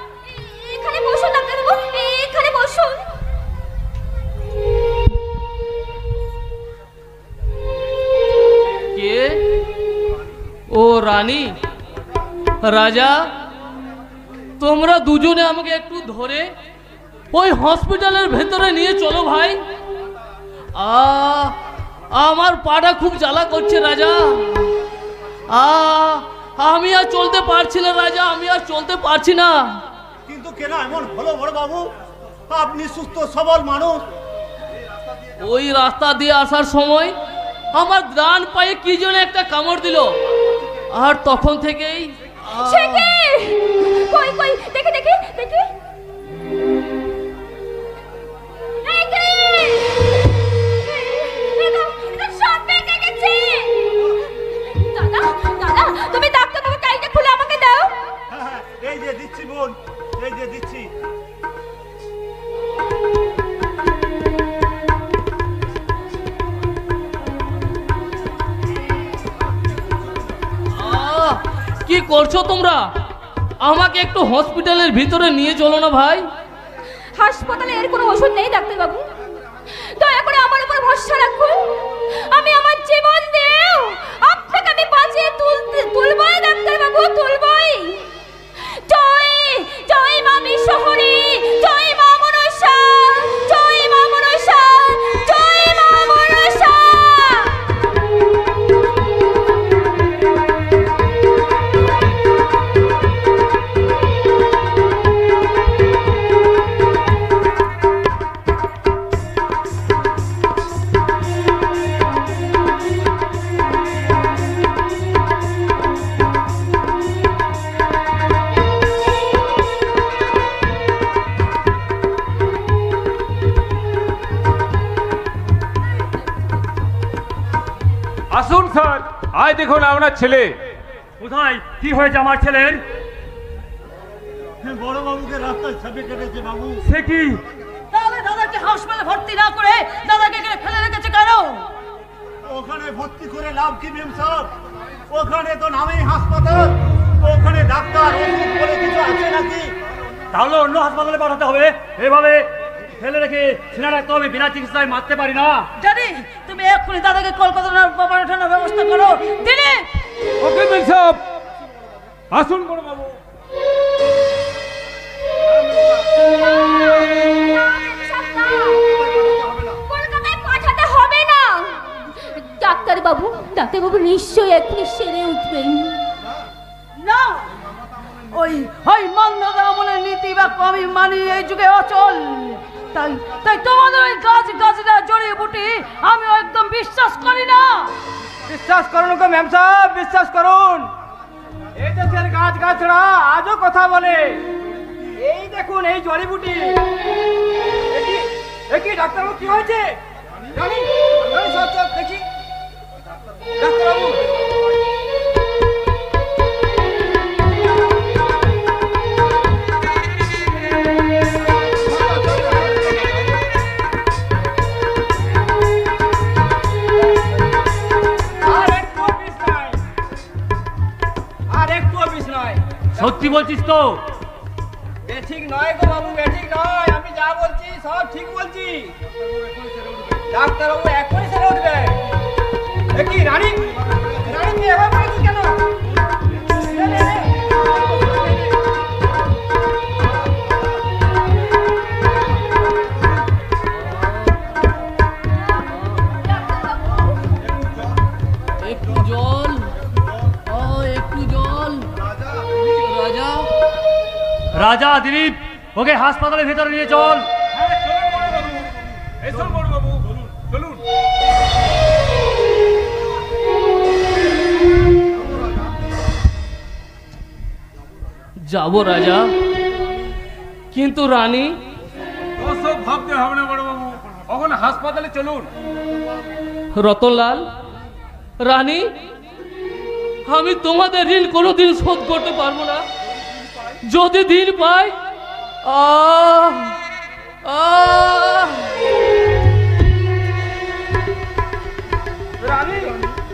এখানে বসুন ডাক্তারবাবু, এখানে বসুন। কে? ও রানী, রাজা, তোমরা দুজনে আমাকে একটু ধরে ওই হসপিটালের ভেতরে নিয়ে চলো ভাই। আমার পাটা খুব জ্বালা করছে রাজা। আমি আর চলতে পারছি না রাজা, আমি আর চলতে পারছি না। কিন্তু কেন এমন হলো বড় বাবু? আপনি সুস্থ সবল মানুষ। ওই রাস্তা দিয়ে আসার সময় আমার ডান পায়ে কি যেন একটা কামড় দিল, আর তখন থেকেই কই কই দেখি দেখি দেখি। তুমি ডাক্তারবাবু কাইটা খুলে আমাকে দাও। এই যে দিচ্ছি বোন, এই যে দিচ্ছি। কি করছো তোমরা? আমাকে একটু হসপিটালের ভিতরে নিয়ে চলো না ভাই। হাসপাতালে এর কোনো ওষুধ নেই ডাক্তারবাবু, দয়া করে আমার উপর ভরসা রাখুন। আমি আমার জীবন দিয়েও আপনাকে আমি বাঁচিয়ে তুলবই ডাক্তারবাবু, তুলবই। জয় জয় মা বিশ্বহরি, জয় মা মনসা, জয় মা মনসা, জয় মা মনসা। আসুন স্যার, আয় দেখুন আপনার ছেলে। কোথায়? কি হয়েছে আমার ছেলের? বড় বাবুকে রাস্তায় ছাপে কেটেছে বাবু। সে কি? তাহলে দাদাকে হাসপাতালে ভর্তি না করে দাদাকে এখানে ফেলে রেখেছে কেন? ওখানে ভর্তি করে লাভ কি মেম সাহেব? ওখানে তো নামেই হাসপাতাল, ওখানে ডাক্তার ওষুধ বলে কিছু আছে নাকি? তাহলে অন্য হাসপাতালে পাঠাতে হবে। এভাবে ফেলে রেখে ছেলেরা তো আমি বিনা চিকিৎসায় মারতে পারি না। জানি, তুমি এক্ষুনি দাদাকে কলকাতার পাঠানোর ব্যবস্থা করো। দিনে ওকে মেম সাহেব, আসুন বড় বাবু। কলকাতায় পাঠাতে হবে না ডাক্তারবাবু। ডাক্তারবাবু নিশ্চয়ই এক্ষুনি সেরে উঠবেন। না, ওই ওই মন্দাদা আমলের নীতি বা আমি মানি এই যুগে অচল। তাই তাই তোমাদের ওই গাছ গাছরা জড়িয়ে বুটি আমিও একদম বিশ্বাস করি না। বিশ্বাস করুন গো ম্যাম সাহেব, বিশ্বাস করুন। এই দেশের গাছ গাছড়া আজও কথা বলে। এই দেখুন এই জড়িবুটি। দেখি ডাক্তারবাবু কি হয়েছে? জানি সব সব দেখি ডাক্তারবাবু। সত্যি বলছিস তো? এ ঠিক নয় গো বাবু, এ ঠিক নয়। আমি যা বলছি সব ঠিক বলছি। ডাক্তারবাবু এখনই সেরে উঠবে। এ কি রানী? রানী কি এবার বলেছিস কেন? জল, একটু জল। রাজা, রাজা দিলীপ, ওকে হাসপাতালের ভেতরে নিয়ে চল। যাবো রাজা, কিন্তু রানী? ওসব ভাবতে হবে না বড়বাবু, ওখানে হাসপাতালে চলুন। রতনলাল, রানী, আমি তোমাদের ঋণ কোনোদিন শোধ করতে পারবো না। যদি দিন পাই, রানী,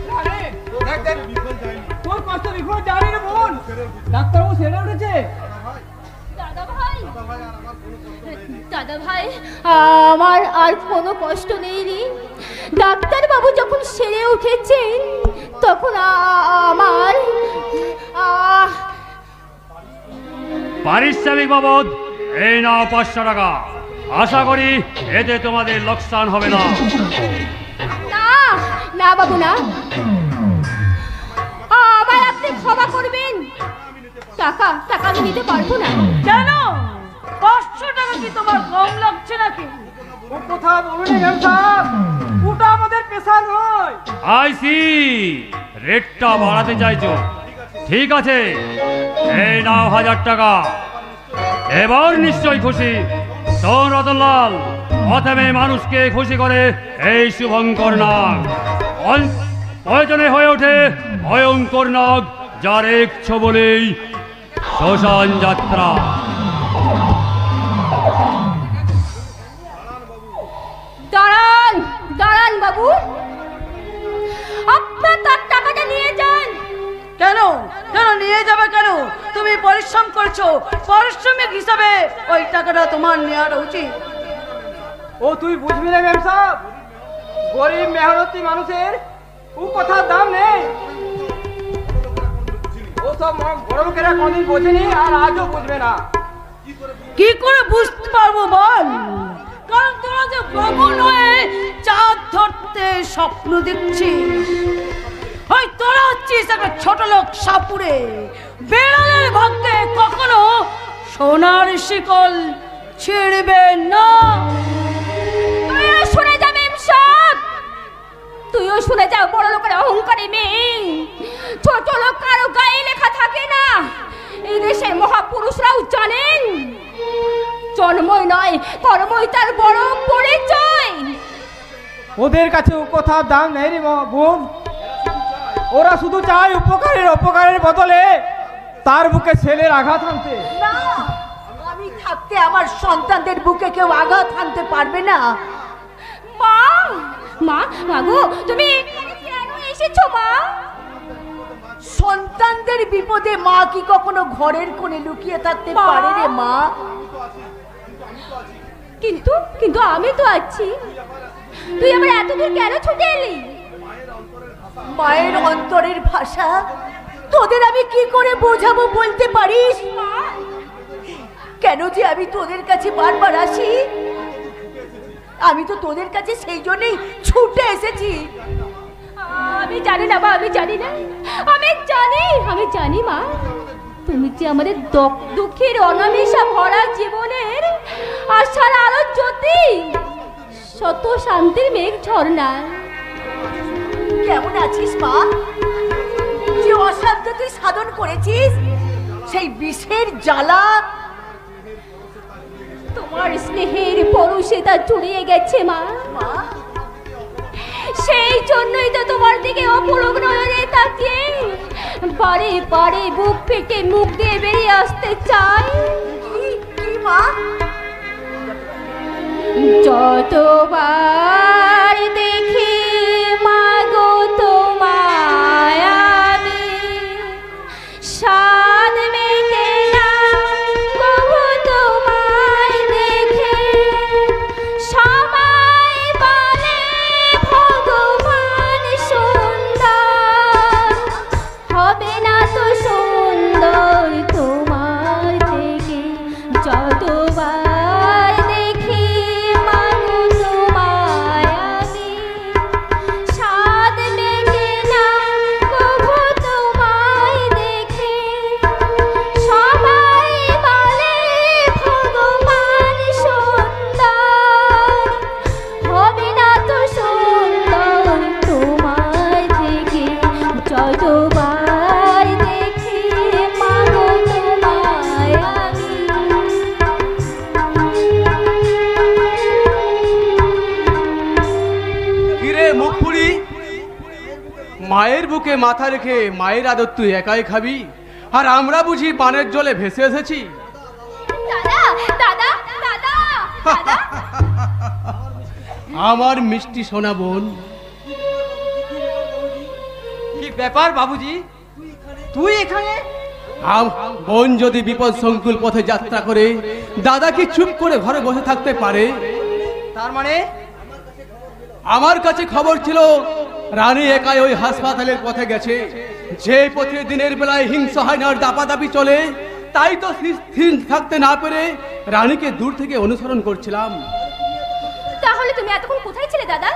রানী, দেখ দেখ, তোর কষ্ট বিফল জানি রে বোন। ডাক্তারবাবু সেরে উঠেছে। দাদা ভাই, দাদা ভাই, আমার আর কোনো কষ্ট নেই রে। ডাক্তার বাবু যখন সেরে উঠেছেন তখন আমার পারিশ্রমিক বাবদ এই নাও 500 টাকা। আশা করি এতে তোমাদের লোকসান হবে না। না না বাবু, না, আমার আপনি ক্ষমা করবেন। টাকা টাকা আমি নিতে পারবো না। কেন? 500 টাকা কি তোমার কম লাগছে নাকি? ও কথা বলুন ম্যাম সাহেব, ওটা আমাদের পেশা নয়। আইসি, রেটটা বাড়াতে চাইছো? ঠিক আছে, এই নাও 1000 টাকা। এবার নিশ্চয়ই খুশি। শোন রতনলাল, প্রথমে মানুষকে খুশি করে এই শুভঙ্কর নাগ প্রয়োজনে হয়ে ওঠে ভয়ঙ্কর নাগ, যার এক ছবলেই শ্মশান যাত্রা। দাঁড়ান দাঁড়ান বাবু, আপনার তার টাকাটা নিয়ে যান। কেন কেন নিয়ে যাবে কেন? তুমি পরিশ্রম করছো, পারিশ্রমিক হিসাবে ওই টাকাটা তোমার নেওয়ার উচিত। ও তুই বুঝবি না ম্যাম সাহেব, গরিব মেহনতি মানুষের ও কথার দাম নেই। ও সব বড় লোকেরা কোনদিন বোঝেনি আর আজও বুঝবে না। কি করে বুঝতে পারবো বল? কারণ তোরা যে প্রবণ হয়ে চাঁদ ধরতে স্বপ্ন দেখছিস। ওই তোরা হচ্ছিস একটা ছোট লোক সাপুরে। বেড়ালের ভাগ্যে কখনো সোনার শিকল ছিঁড়বে না। তুইও শুনে যা মেম সাহেব, তুইও শুনে যা। বড় লোকের অহংকারী মেয়ে, ছোট লোক কারো গায়ে লেখা থাকে না। এই দেশের মহাপুরুষরাও জানেন, জন্মই নয় কর্মই তার বড় পরিচয়। ওদের কাছে ও কথার দাম নেই রে বোন। ওরা শুধু চায় উপকারের বদলে তার বুকে ছেলের আঘাত আনতে। না, আমি থাকতে আমার সন্তানদের বুকে কেউ আঘাত আনতে পারবে না। মা, মা, মাগো, তুমি কেন এসেছো মা? সন্তানদের বিপদে মা কি কখনো ঘরের কোণে লুকিয়ে থাকতে পারে রে মা? কিন্তু কিন্তু আমি তো আছি। তুই আমার এতদূর কেন ছুটে এলি? মায়ের অন্তরের ভাষা তোদের আমি কি করে বোঝাবো বলতে পারিস? কেন যে আমি তোদের কাছে বারবার আসি? আমি তো তোদের কাছে সেই জন্যই ছুটে এসেছি। আমি জানি না মা, আমি জানি না, আমি জানি মা, তুমি যে আমাদের দুঃখের অনামিশা ভরা জীবনের আশার আলো জ্যোতি, শত শান্তির মেঘ ঝর্ণা। কেমন আছিস মা? যে অসাধ্য তুই সাধন করেছিস, সেই বিষের জ্বালা তোমার স্নেহের পরশে তা চুরিয়ে গেছে মা। সেই জন্যই তো তোমার দিকে অপলক নয়নে তাকিয়ে বারে বারে বুক ফেটে মুখ দিয়ে বেরিয়ে আসতে চাই। কি মা? যতবার দেখি মাগো তোমায় আমি, সাদ মেটে না কবু তোমায় দেখে। সবাই বলে ভগবান সুন্দর, হবে না তো সুন্দর তোমার থেকে। যতবার দেখি মাগো তোমায় আমি, কতবার দেখে মাগো তোমায় আমি। কিরে মুখপুরি, মায়ের বুকে মাথা রেখে মায়ের আদর তুই একাই খাবি, আর আমরা বুঝি পানের জলে ভেসে এসেছি? দাদা দাদা দাদা দাদা আমার মিষ্টি সোনা বোন। কি ব্যাপার বাবুজি, তুই এখানে? বোন যদি বিপদ সংকুল পথে যাত্রা করে, দাদা কি চুপ করে ঘরে বসে থাকতে পারে? তার মানে আমার কাছে খবর ছিল রানী একাই ওই হাসপাতালের পথে গেছে। যে পথে দিনের বেলায় হিংসা হয় না, দাপাদাপি চলে, তাই তো স্থির থাকতে না পেরে রানীকে দূর থেকে অনুসরণ করছিলাম। তাহলে তুমি এতক্ষণ কোথায় ছিলে দাদা?